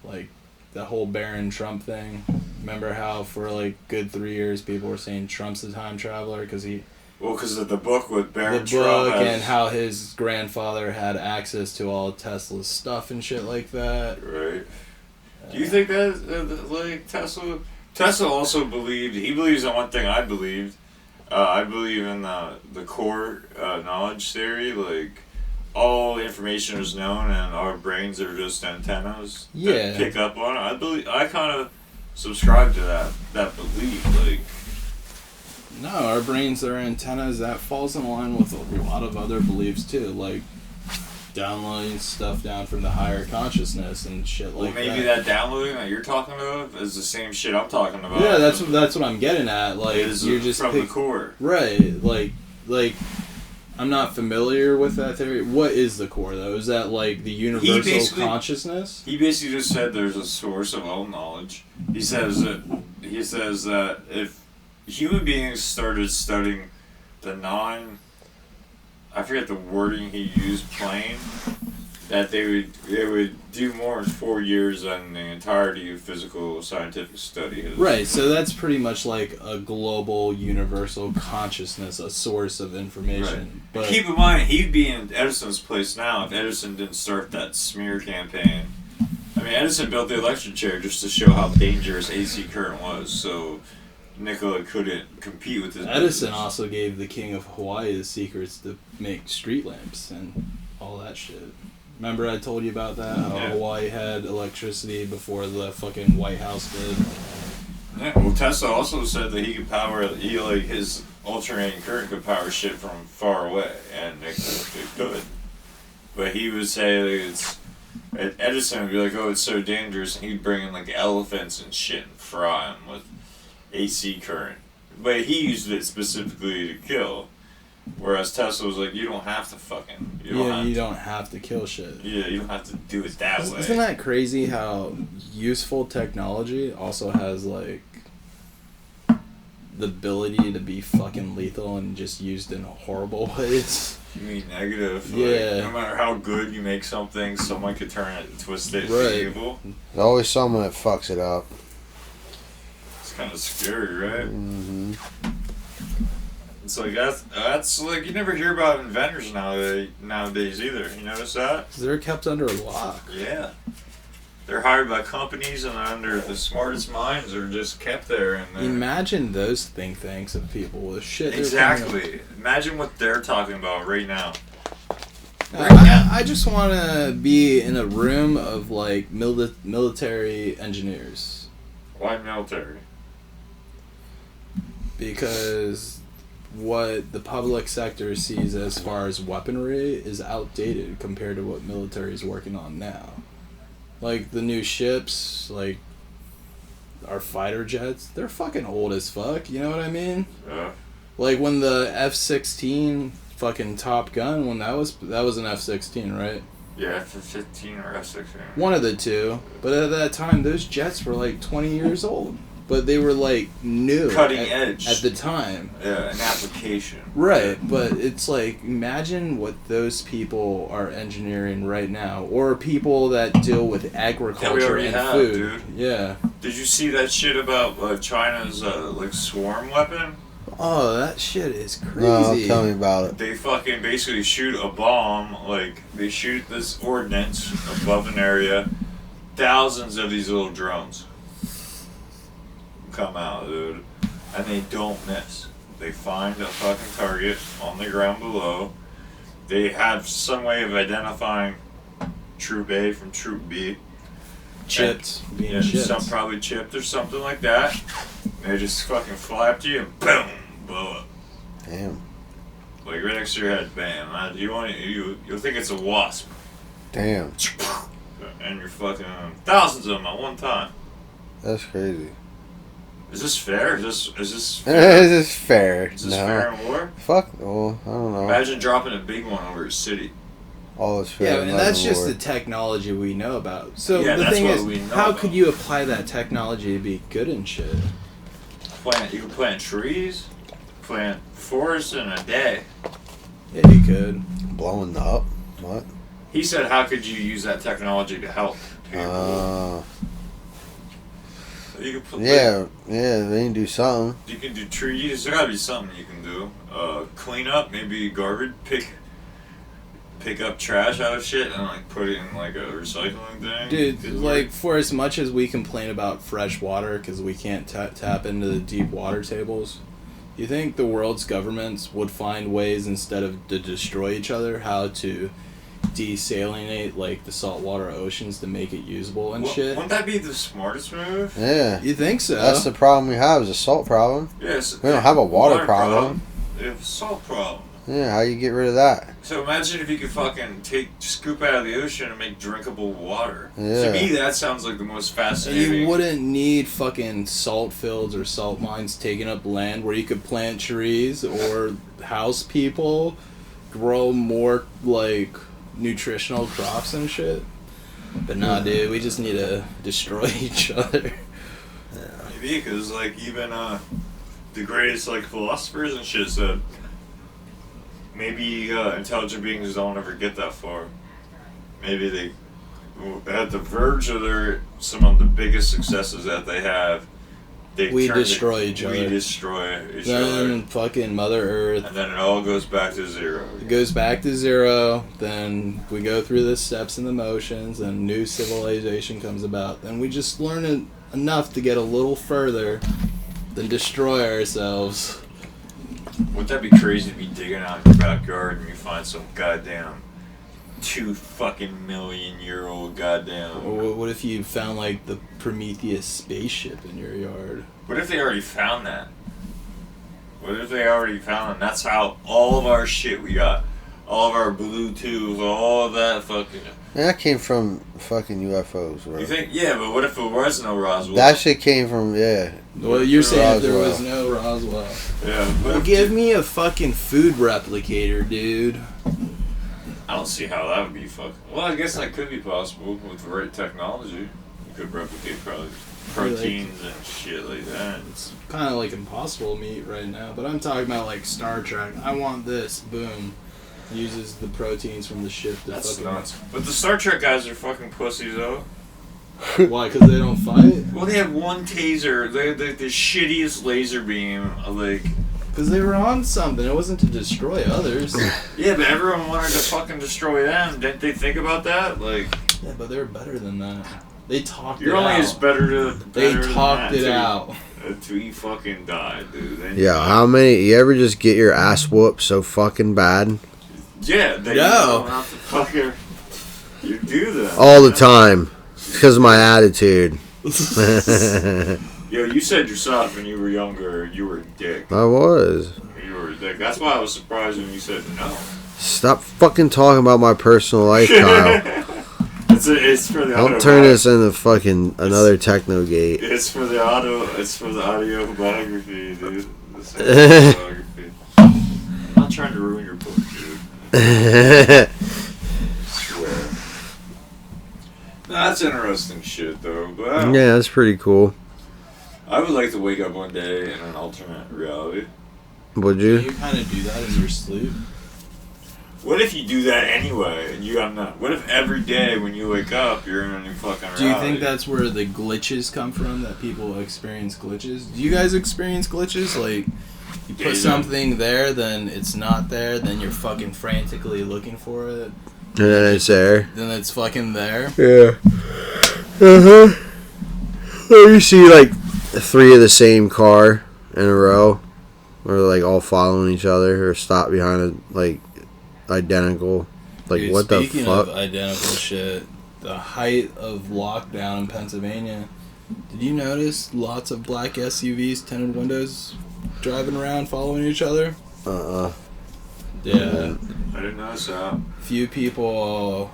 like the whole Barron Trump thing. Remember how for like good 3 years people were saying Trump's a time traveler because he Well, because of the book with The Baron book and how his grandfather had access to all of Tesla's stuff and shit like that. Right. Do you think that, like, Tesla also believed, he believes in one thing I believed. I believe in the core knowledge theory, like, all information is known and our brains are just antennas that pick up on it. I kind of subscribe to that belief, like. No, our brains are antennas. That falls in line with a lot of other beliefs too, like downloading stuff down from the higher consciousness and shit like that. Well, maybe that downloading that you're talking about is the same shit I'm talking about. Yeah, that's what I'm getting at. Like, you're just from the core, right? Like, I'm not familiar with that theory. What is the core though? Is that like the universal consciousness? He basically just said there's a source of all knowledge. He says that if human beings started studying the I forget the wording he used, plane, that they would do more in 4 years than the entirety of physical scientific study is. Right, so that's pretty much like a global universal consciousness, a source of information. Right. But keep in mind, he'd be in Edison's place now if Edison didn't start that smear campaign. I mean, Edison built the electric chair just to show how dangerous AC current was, so Nikola couldn't compete with his Edison business. also gave the king of Hawaii the secrets to make street lamps and all that shit. Remember I told you about that? How Hawaii had electricity before the fucking White House did. Yeah, well, Tesla also said that he could his alternating current could power shit from far away, and it could. But he would say Edison would be like, oh, it's so dangerous, and he'd bring in like elephants and shit and fry them with AC current. But he used it specifically to kill. Whereas Tesla was like, you don't have to you don't have to kill shit. Yeah, you don't have to do it that way. Isn't that crazy how useful technology also has, like, the ability to be fucking lethal and just used in horrible ways? You mean negative? Yeah. Like, no matter how good you make something, someone could turn it, twist it, evil. There's always someone that fucks it up. It's kind of scary, right? Mm-hmm. It's like that's like you never hear about inventors nowadays either. You notice that? 'Cause they're kept under lock. Yeah. They're hired by companies and under the smartest minds are just kept there. And imagine those think tanks of people with shit. Exactly. Imagine what they're talking about right now. I just want to be in a room of like military engineers. Why military? Because what the public sector sees as far as weaponry is outdated compared to what military is working on now. Like the new ships, like our fighter jets, they're fucking old as fuck, you know what I mean? Yeah. Like when the F-16 fucking Top Gun, when that was an F-16, right? Yeah, F-15 or F-16. One of the two. But at that time, those jets were like 20 years old. But they were like new. Cutting edge. At the time. Yeah, an application. Right, but it's like, imagine what those people are engineering right now. Or people that deal with agriculture and food. Dude. Yeah. Did you see that shit about China's like swarm weapon? Oh, that shit is crazy. No, tell me about it. They fucking basically shoot a bomb, like, they shoot this ordnance above an area, thousands of these little drones come out, dude, and they don't miss. They find a fucking target on the ground below. They have some way of identifying Troop A from Troop B. Chipped. Being chipped. Some probably chipped or something like that. They just fucking fly up to you and boom, blow up. Damn. Like right next to your head, bam. You'll think it's a wasp. Damn. And you're fucking thousands of them at one time. That's crazy. Is this fair? Is this Is this fair? Is this fair in war? Fuck no, I don't know. Imagine dropping a big one over a city. All is fair. Yeah, and that's just the technology we know about. So Yeah, the that's thing what is, we know how about. could you apply that technology to be good and shit? You can plant trees, plant forests in a day. Yeah, you could. Blowing up? What? He said, how could you use that technology to help people? Yeah, they can do something. You can do trees. There gotta be something you can do. clean up, maybe garbage, pick up trash out of shit and like put it in like a recycling thing. Dude, like for as much as we complain about fresh water because we can't tap into the deep water tables, you think the world's governments would find ways instead of to destroy each other how to desalinate like the saltwater oceans to make it usable and shit? Wouldn't that be the smartest move? Yeah. You think so? That's the problem we have, is a salt problem. Yes. We don't have a water problem. We have a salt problem. Yeah, how you get rid of that? So imagine if you could fucking scoop out of the ocean and make drinkable water. Yeah. To me, that sounds like the most fascinating. You wouldn't need fucking salt fields or salt mines taking up land where you could plant trees or house people, grow more like nutritional crops and shit. But nah, dude, we just need to destroy each other. Maybe, because like even the greatest like philosophers and shit said maybe intelligent beings don't ever get that far. Maybe they, at the verge of some of the biggest successes that they have, we destroy each other. We destroy each then other. Fucking Mother Earth. And then it all goes back to zero. It goes back to zero. Then we go through the steps and the motions, and new civilization comes about. Then we just learn enough to get a little further, then destroy ourselves. Wouldn't that be crazy to be digging out your backyard and you find some goddamn 2 fucking million-year-old goddamn... Or what if you found like the Prometheus spaceship in your yard? What if they already found that? What if they already found it? And that's how all of our shit we got. All of our Bluetooth, all of that fucking... Man, that came from fucking UFOs, bro. You think? Yeah, but what if it was no Roswell? That shit came from, yeah. Well, you're saying if there Roswell. was no Roswell. Yeah. Well, give me a fucking food replicator, dude. I don't see how that would be fucking... Well, I guess that could be possible with the right technology. You could replicate probably proteins and shit like that. It's kind of like impossible meat right now, but I'm talking about like Star Trek. I want this. Boom. Uses the proteins from the ship to That's fucking... nuts. But the Star Trek guys are fucking pussies, though. Why? Because they don't fight? Well, they have one taser. They have the shittiest laser beam. Like... Because they were on something. It wasn't to destroy others. Yeah, but everyone wanted to fucking destroy them. Didn't they think about that? Like... Yeah, but they're better than that. They talked it out. You're only as better They talked it out. Until you fucking died, dude. Then Yeah, how many... You ever just get your ass whooped so fucking bad? Yeah, they don't have to fucking... You do that. All the time. Because of my attitude. Yo, you said yourself when you were younger, you were a dick. I was. You were a dick. That's why I was surprised when you said no. Stop fucking talking about my personal life, Kyle. It's for the Don't turn this into fucking another techno gate. It's for the audio biography, dude. Biography. I'm not trying to ruin your book, dude. I swear. That's interesting shit, though. But Yeah, that's pretty cool. I would like to wake up one day in an alternate reality. Would Do you? you kind of do that in your sleep? What if you do that anyway, and you have not? What if every day when you wake up, you're in a new fucking reality? Do you think that's where the glitches come from, that people experience glitches? Do you guys experience glitches? Like, you put something there, then it's not there, then you're fucking frantically looking for it. And then it's there. Then it's fucking there. Yeah. Uh-huh. Or you see, like, 3 of the same car in a row. Or, like, all following each other. Or stop behind a, like, identical. Like, Dude, what the speaking fuck? of identical shit, the height of lockdown in Pennsylvania, did you notice lots of black SUVs, tinted windows, driving around following each other? Yeah. I didn't notice that. Few people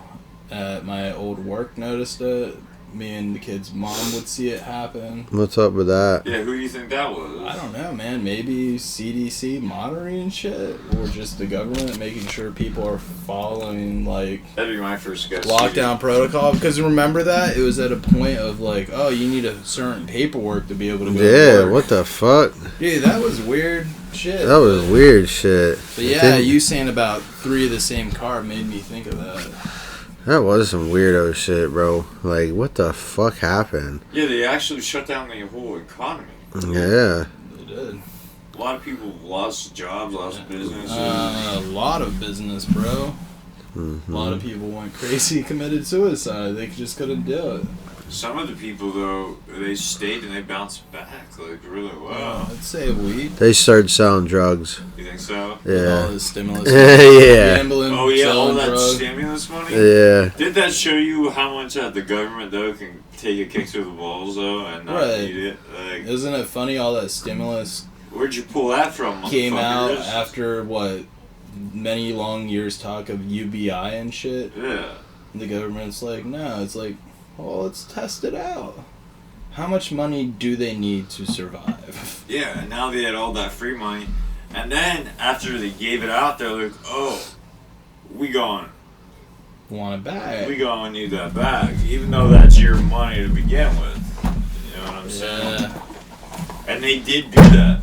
at my old work noticed it. Me and the kid's mom would see it happen. What's up with that? Yeah, who do you think that was? I don't know, man. Maybe CDC monitoring shit, or just the government making sure people are following, like, That'd be my first guess. lockdown protocol. Because remember that? It was at a point of, like, oh, you need a certain paperwork to be able to go to Yeah, work. what the fuck? Dude, that was weird shit. That was weird shit. But yeah, you saying about 3 of the same car made me think of that. That was some weirdo shit, bro. Like, what the fuck happened? Yeah, they actually shut down the whole economy. Yeah. They did. A lot of people lost jobs, lost businesses. A lot of business, bro. Mm-hmm. A lot of people went crazy, committed suicide. They just couldn't do it. Some of the people, though, they stayed and they bounced back, like, really well. I'd say we. They started selling drugs. You think so? All Yeah. the stimulus. Yeah. Gambling, Oh, yeah, all selling that drugs. stimulus money? Yeah. Did that show you how much that the government, though, can take a kick to the balls, though, and not Right. need it? Like, Isn't it funny all that stimulus where'd you pull that from, came out motherfuckers? after, what, many long years talk of UBI and shit? Yeah. And the government's like, no, it's like, well, let's test it out. How much money do they need to survive? Yeah, and now they had all that free money. And then, after they gave it out, they're like, oh, we gone Want it back. need that back, even though that's your money to begin with. You know what I'm saying? Yeah. And they did do that.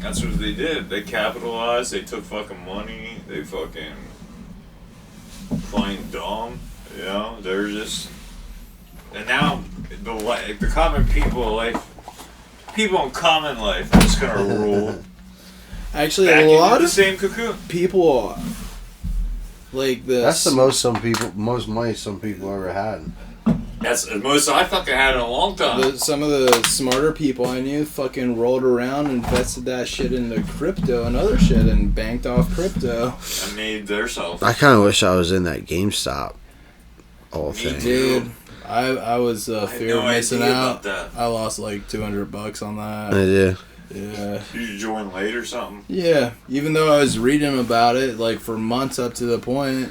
That's what they did. They capitalized, they took fucking money, they fucking playing dumb, you know? They're just... And now, the common people, like, people in common life are just gonna rule Actually, back a into lot the of same cocoon. people, like this. That's the most money some people ever had. That's the most I fucking had in a long time. Some of the smarter people I knew fucking rolled around and invested that shit into crypto and other shit and banked off crypto. And made themselves. I kind of wish I was in that GameStop whole Me thing. too. Dude, I was I had fear no of missing idea out. about that. I lost like $200 on that. I did. Yeah. Did you join late or something? Yeah, even though I was reading about it like for months up to the point.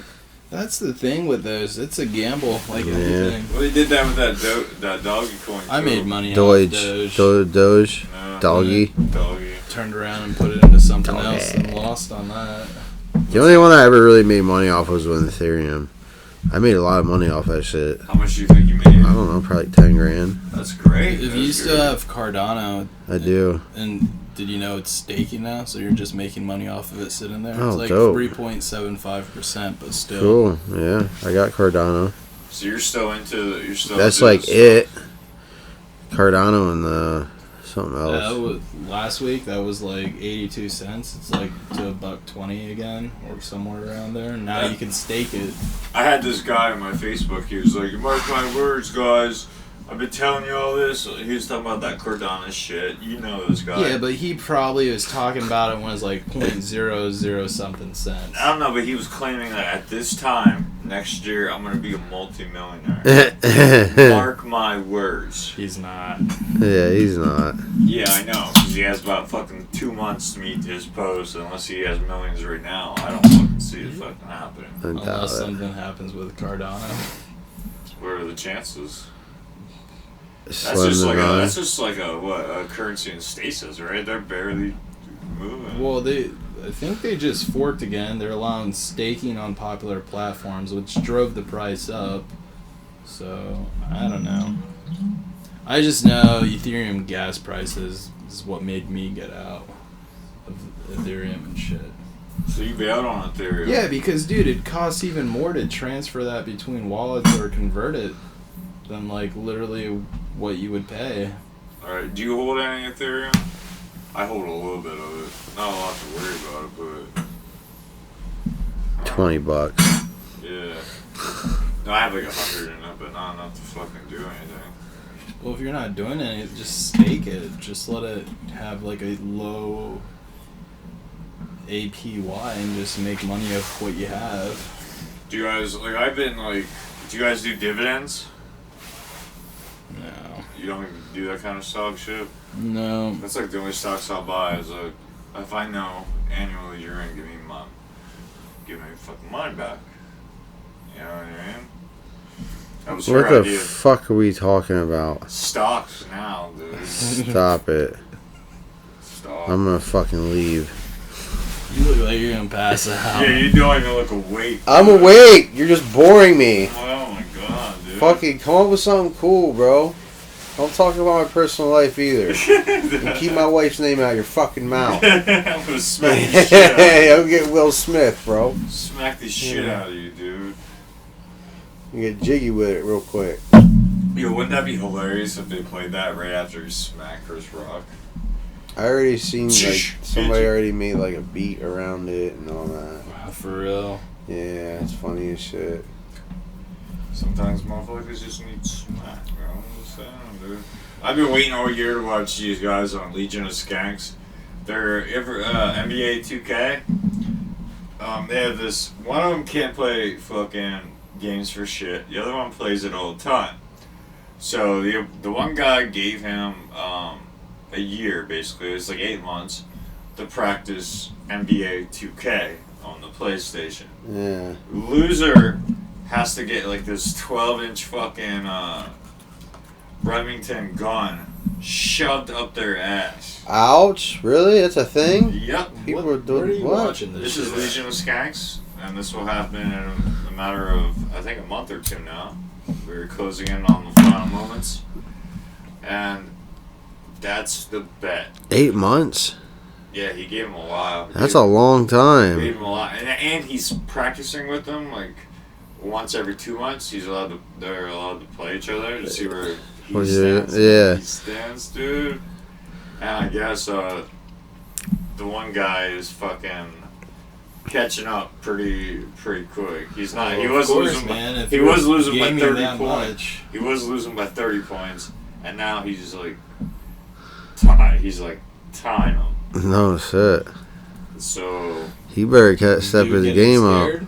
That's the thing with those. It's a gamble, like Yeah. everything. Well, they did that with that doggy coin. I too. made money Doge. off Doge. Doge. No, Doggy. Doggy. Turned around and put it into something Doggy. else and lost on that. The only one I ever really made money off was with Ethereum. I made a lot of money off that shit. How much do you think you made? I don't know, probably 10 grand. That's great. If you still have Cardano, I do. and did you know it's staking now? So you're just making money off of it sitting there. Oh, It's like dope. 3.75%, but still. Cool. Yeah, I got Cardano. So you're still into That's into like this it. Cardano and something That else. was, last week that was like 82 cents. It's like to $1.20 again, or somewhere around there. Now Yeah. you can stake it. I had this guy on my Facebook. He was like, "Mark my words, guys. I've been telling you all this." He was talking about that Cardano shit. You know this guy. Yeah, but he probably was talking about it when it was like 0.00 something cents. I don't know, but he was claiming that at this time next year I'm gonna be a multi-millionaire. Mark my words. He's not. Yeah, he's not. Yeah, I know, because he has about fucking 2 months to meet his post. Unless he has millions right now, I don't fucking see it fucking happening. I doubt Unless it. something happens with Cardano. What are the chances? That's Slim just to like none. that's just like a currency in stasis, right? They're barely moving. Well, I think they just forked again. They're allowing staking on popular platforms, which drove the price up. So, I don't know. I just know Ethereum gas prices is what made me get out of Ethereum and shit. So you bailed on Ethereum? Yeah, because, dude, it costs even more to transfer that between wallets or convert it than, like, literally what you would pay. Alright, do you hold any Ethereum? I hold a little bit of it. Not a lot to worry about it, but... $20. Yeah. No, I have like 100 in it, but not enough to fucking do anything. Well, if you're not doing anything, just stake it. Just let it have, like, a low APY and just make money off what you have. Do you guys, like, I've been like, do you guys do dividends? No. You don't even do that kind of stock shit? No. That's like the only stocks I'll buy is like, if I know annually you're gonna give me fucking money back. You know what I mean? That was her What the idea. fuck are we talking about? Stocks now, dude. Stop it. Stocks. I'm gonna fucking leave. You look like you're gonna pass out. Yeah, you don't even look awake. I'm awake! You're just boring me. Oh my god, dude. Fucking come up with something cool, bro. Don't talk about my personal life either. And keep my wife's name out of your fucking mouth. I'm gonna smack the shit out of Hey, I'll get Will Smith, bro. you. Smack the shit out of you, dude. You get jiggy with it real quick. Yo, wouldn't that be hilarious if they played that right after he smacked Chris Rock? I already seen like somebody already made like a beat around it and all that. For real. Yeah, it's funny as shit. Sometimes motherfuckers just need smack, bro. I'm just saying, dude. I've been waiting all year to watch these guys on Legion of Skanks. They're NBA 2K. They have this. One of them can't play fucking games for shit. The other one plays it all the time. So the one guy gave him a year, basically. It's like 8 months to practice NBA 2K on the PlayStation. Yeah. Loser has to get like this 12-inch fucking Remington gun shoved up their ass. Ouch! Really? That's a thing? Yep. People What- are doing where are you what? watching this? This is shit? Legion of Skanks, and this will happen in a matter of, I think, a month or two now. We're closing in on the final moments. And that's the bet. 8 months? Yeah, he gave him a while. That's a long Gave time. him a lot. And he's practicing with them, like, once every 2 months. They're allowed to play each other to see where he stands. Yeah. He stands, dude. And I guess the one guy is fucking catching up pretty quick. He's not. He was losing. He was losing by 30 points. He was losing by 30 points, and now he's like tying them. No shit. So He better step Dude his getting game up. scared?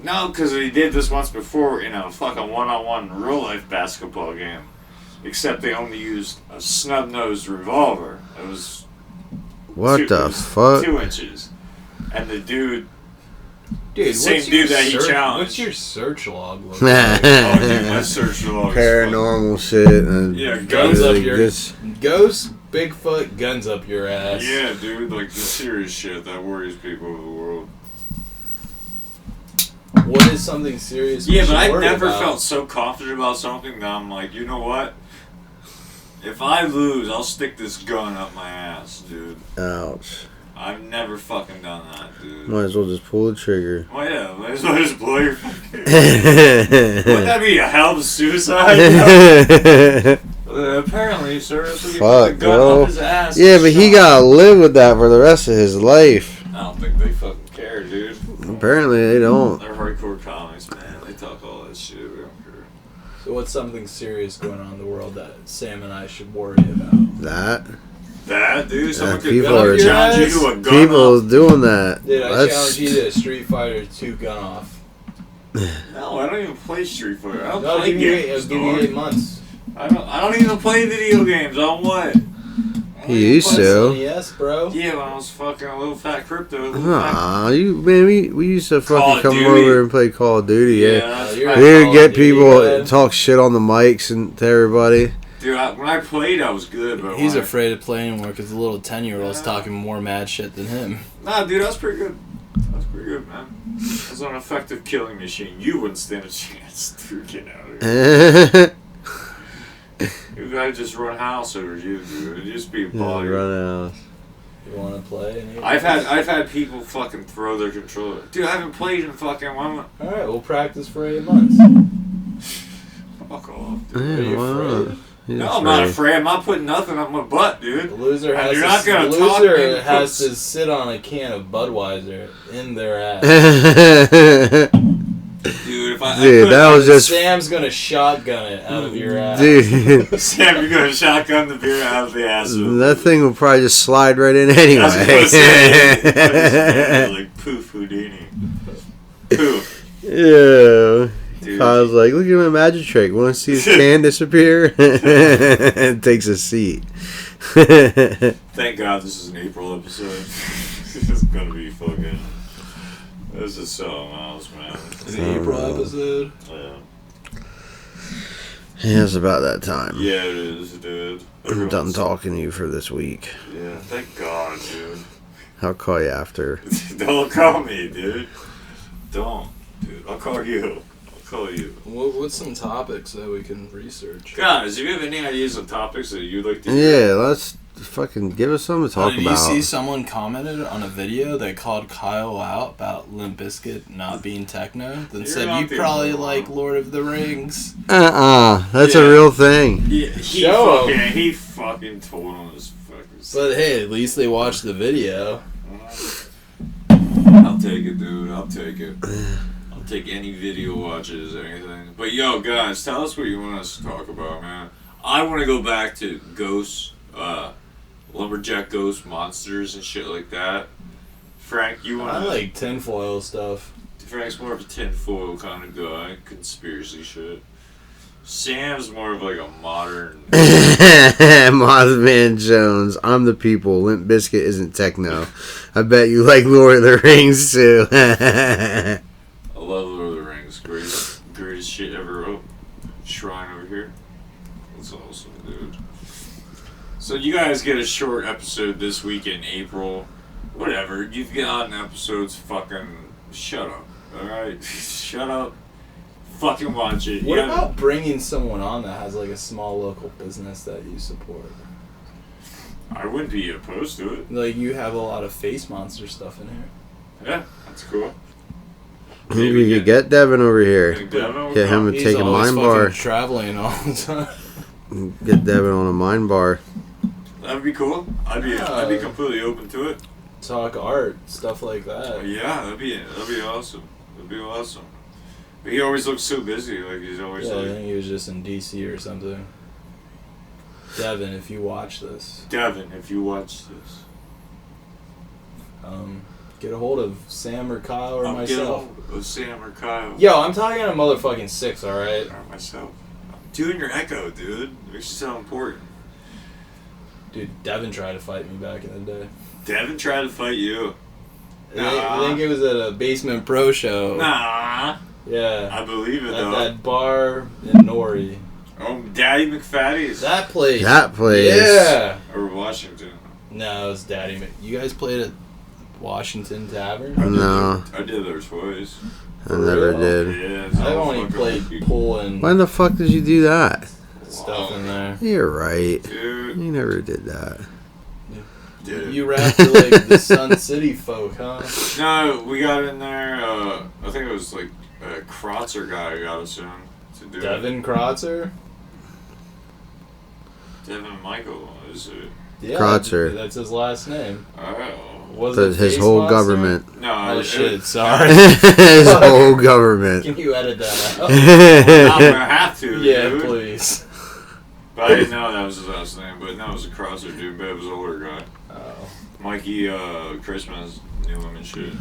no, because he did this once before in a fucking one-on-one real-life basketball game. Except they only used a snub-nosed revolver. It was What the fuck? 2 inches, and the dude. Dude, Same what's dude your that he challenged. What's your search log look Oh, like? dude, my search log is Paranormal shit. And Yeah, Guns up like your this. Ghost, Bigfoot, guns up your ass. Yeah, dude, like the serious shit that worries people over the world. What is something serious? we Yeah, but should I've worry never about? felt so confident about something that I'm like, you know what? If I lose, I'll stick this gun up my ass, dude. Ouch. I've never fucking done that, dude. Might as well just pull the trigger. Well, yeah, might as well just blow your fucking... Wouldn't Fuck, that be a hell of a suicide? Apparently, sir, so you put the gun bro. up his ass. Yeah, and but he shot. gotta live with that for the rest of his life. I don't think they fucking care, dude. Apparently they don't. They're hardcore comics, man. They talk all that shit. We don't care. So what's something serious going on in the world that Sam and I should worry about? That, dude, someone could people are- challenge you to a gun People off. doing that. Dude, I That's challenge you to a Street Fighter 2 gun off. No, I don't even play Street Fighter. I don't No, play give me games. 8 months. I don't even play video games. On what? You used to. Yes, bro. Yeah, when I was fucking a little fat crypto. We used to Call fucking of come Duty. over and play Call of Duty. Yeah, that's you're right. we would Call get of Duty, people man. talk shit on the mics and to everybody. Dude, when I played, I was good. But He's when afraid to play anymore because the little 10-year-old's Yeah. talking more mad shit than him. Nah, dude, I was pretty good. I was pretty good, man. I was an effective killing machine. You wouldn't stand a chance. Dude, get out of here. You gotta just run house over you, dude. It'd just be a ball. Run out. You want to play? I've had people fucking throw their controller. Dude, I haven't played in fucking 1 month. Alright, we'll practice for 8 months. Fuck off, dude. Are you afraid? No, I'm not afraid. I'm not putting nothing up my butt, dude. The loser And has, you're not gonna the talk me loser into has puts- to sit on a can of Budweiser in their ass. Dude, if I Dude, that was just. Sam's gonna shotgun it out of your ass. Dude, Sam, you're gonna shotgun the beer out of the ass. that thing will probably just slide right in anyway. I was gonna say, like poof Houdini. Poof. Yeah. Dude. Kyle's like, look at my magic trick. Want to see his can disappear? And takes a seat. Thank God this is an April episode. This is gonna be fucking. This is something else, man. The April episode. Yeah. Yeah, it's about that time. Yeah, it is, dude. I'm done talking to you for this week. Yeah, thank God, dude. I'll call you after. Don't call me, dude. Don't, dude. I'll call you. I'll call you. What's some topics that we can research? Guys, if you have any ideas of topics that you'd like to Yeah, let's fucking give us something to talk Did you about. see someone commented on a video that called Kyle out about Limp Bizkit not being techno? Then You're said not you the probably only one. like Lord of the Rings. That's Yeah. a real thing. He Show fucking told him his fucking But hey, at least they watched the video. I'll take it, dude. I'll take it. I'll take any video watches or anything. But yo, guys, tell us what you want us to talk about, man. I want to go back to ghosts, lumberjack ghost monsters and shit like that. Frank, you want? I like tinfoil stuff. Frank's more of a tinfoil kind of guy, conspiracy shit. Sam's more of like a modern. Mothman Jones. I'm the people. Limp Bizkit isn't techno. I bet you like Lord of the Rings too. I love Lord of the Rings. Greatest shit ever wrote. Shrine over here. That's awesome, dude. So you guys get a short episode this week in April. Whatever. You've gotten episodes. Fucking shut up. Alright? Shut up. Fucking watch it. What about bringing someone on that has like a small local business that you support? I wouldn't be opposed to it. Like you have a lot of face monster stuff in here. Yeah, that's cool. Maybe we could get Devin over here. Get him to He's take a always mind fucking bar. traveling all the time. Get Devin on a mind bar. That'd be cool. I'd be completely open to it. Talk art, stuff like that. Yeah, that'd be awesome. That'd be awesome. But he always looks so busy. Like he's always Yeah, I like. think he was just in DC or something. Devin, if you watch this, Devin, if you watch this, get a hold of Sam or Kyle or I'll myself. get a Sam or Kyle. Yo, I'm talking to motherfucking 6, alright? Or myself. I'm doing your echo, dude. It makes you sound important. Dude, Devin tried to fight me back in the day. Devin tried to fight you. I think it was at a Basement Pro show. Nah. Yeah. I believe it, At though. that bar in Nori. Oh, Daddy McFaddy's. That place. That place. Yeah. Or Washington. No, it was Daddy Mc... You guys played at Washington Tavern? No, I did there twice. I never real? did. Yeah, it's I've all only fucking played fucking- pool and When the fuck did you do that? stuff in there. You're right. Dude. You never did that. Did it. You rapped for like the Sun City folk, huh? No, we got in there, I think it was like a Krotzer guy got us in to do it. Devin Krotzer? Devin Michael, is it? Yeah, Krotzer. that's his last name. Oh. Was it His Face whole Monster? government. No, Oh shit, sorry. His whole government. Can you edit that out? I'm gonna have to, Yeah, dude. please. But I didn't know that was his last name, but no, it was a Krotzer dude, but it was an older guy. Oh. Mikey, Christmas knew him and shit.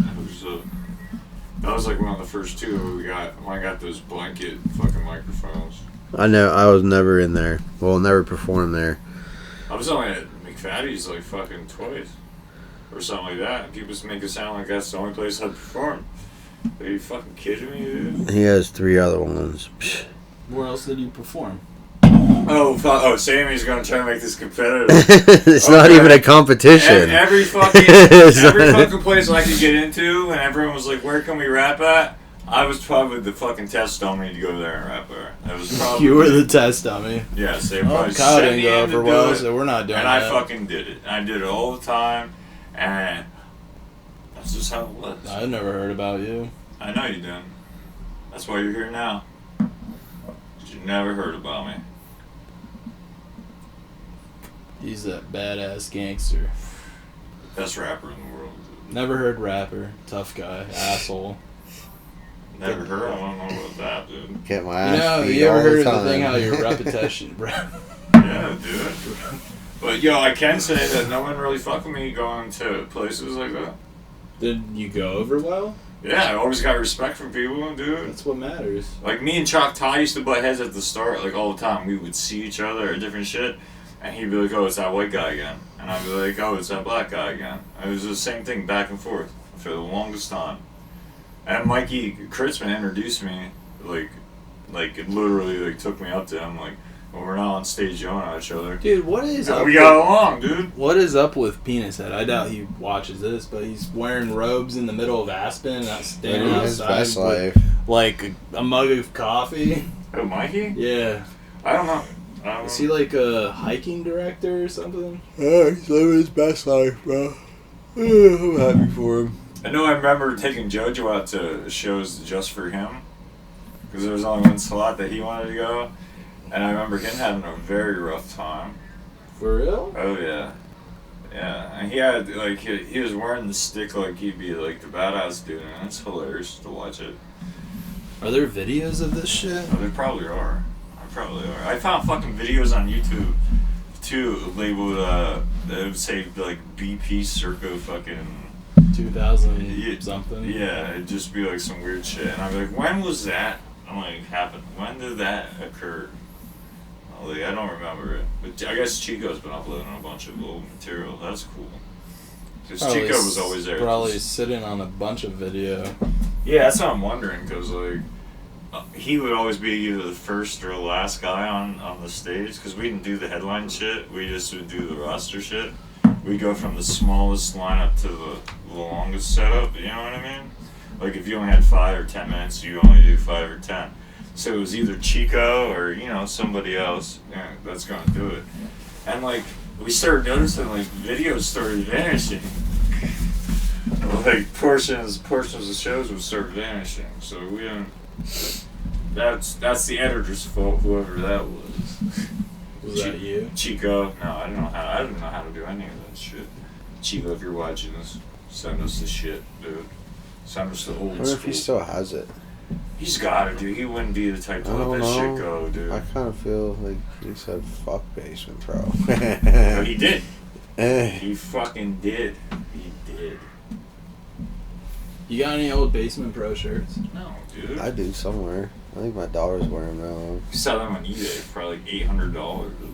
That was like one of the first two we got. When I got those blanket fucking microphones. I know. I was never in there. Well, never performed there. I was only at McFaddy's like fucking twice. Or something like that. And people just make it sound like that's the only place I'd perform. Are you fucking kidding me, dude? He has 3 other ones. Psh. Where else did you perform? Oh, Sammy's gonna try to make this competitive. It's not Okay. even a competition. Every fucking It's every not- fucking place I could get into, and everyone was like, "Where can we rap at?" I was probably the fucking test dummy to go there and rap there. That was probably You were the test dummy. yes. They Oh, probably Kyle sent didn't me go in to for do well, it, so we're not doing and that. I fucking did it. And I did it all the time, and that's just how it was. I've never heard about you. I know you didn't. That's why you're here now. 'Cause you never heard about me. He's that badass gangster. Best rapper in the world. Never heard rapper. Tough guy. Asshole. Never heard. I don't know about that, dude. Get my You ass know, beat you ever all heard the of the thing time. how your repetition... Yeah, dude. But yo, I can say that no one really fucked with me going to places like that. Did you go over well? Yeah, I always got respect from people, dude. That's what matters. Like me and Chhaaoosss used to butt heads at the start, like all the time. We would see each other or different shit, and he'd be like, "Oh, it's that white guy again," and I'd be like, "Oh, it's that black guy again." And it was the same thing back and forth for the longest time. And Mikey Kritzman introduced me, like it literally like took me up to him, like when we're not on stage yelling at each other. Dude, what is And up we got along, dude. What is up with Penis Head? I doubt he watches this, but he's wearing robes in the middle of Aspen and not standing Living his outside best with, life. like a mug of coffee. Oh, Mikey? Yeah. I don't know. I don't Is know. he like a hiking director or something? Yeah, he's living his best life, bro. I'm happy for him. I know I remember taking JoJo out to shows just for him. Because there was only one slot that he wanted to go. And I remember him having a very rough time. For real? Oh, yeah. Yeah, and he had like he was wearing the stick like he'd be like the badass dude, and it's hilarious to watch it. Are there videos of this shit? Oh, there probably are. I found fucking videos on YouTube too labeled that would say like BP circa fucking 2000 something. Yeah, it'd just be like some weird shit, and I'd be like, when was that? I'm like, happened? When did that occur? Like, I don't remember it, but I guess Chico's been uploading a bunch of old material. That's cool. Because Chico was always there. Probably sitting on a bunch of video. Yeah, that's what I'm wondering. Because like, he would always be either the first or the last guy on the stage. Because we didn't do the headline shit. We just would do the roster shit. We go from the smallest lineup to the longest setup. You know what I mean? Like if you only had 5 or 10 minutes, you only do 5 or 10. So it was either Chico or, you know, somebody else that's going to do it. And, like, we started noticing, like, videos started vanishing. Like, portions of the shows would start vanishing. So we don't... That's the editor's fault, whoever that was. Was that you? Chico. No, I didn't know how to do any of that shit. Chico, if you're watching this, send us the shit, dude. Send us the old I wonder if he still has it. He's gotta, dude. He wouldn't be the type to let that shit go, dude. I kind of feel like he said, fuck Basement Pro. No, he did. He fucking did. He did. You got any old Basement Pro shirts? No, dude. I do somewhere. I think my daughter's wearing them now. You sell them on eBay for probably like $800,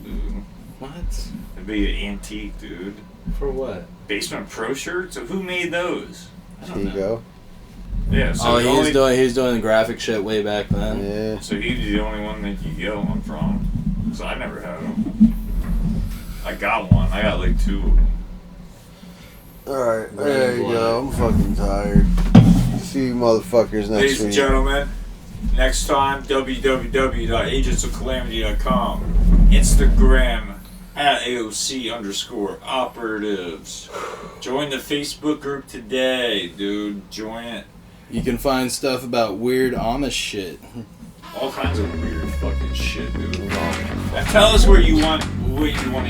dude. What? It'd be an antique, dude. For what? Basement Pro shirts? Who made those? I don't know. Chico. Yeah, so he was doing the graphic shit way back then. Yeah. So he's the only one that you get one from. Because I never had them. I got one. I got like 2 of them. Alright, there you go. I'm fucking tired. See you motherfuckers next Ladies week. and gentlemen, next time, www.agentsofcalamity.com, Instagram at AOC_operatives. Join the Facebook group today, dude. Join it. You can find stuff about weird Amish shit. All kinds of weird fucking shit, dude. Now tell us what you want to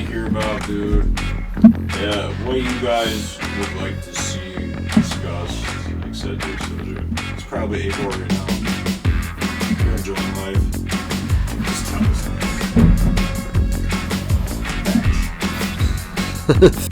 hear about, dude. Yeah, what you guys would like to see discussed, etc., etc. It's probably 8 right now. You're enjoying life. Just tell us. Thanks.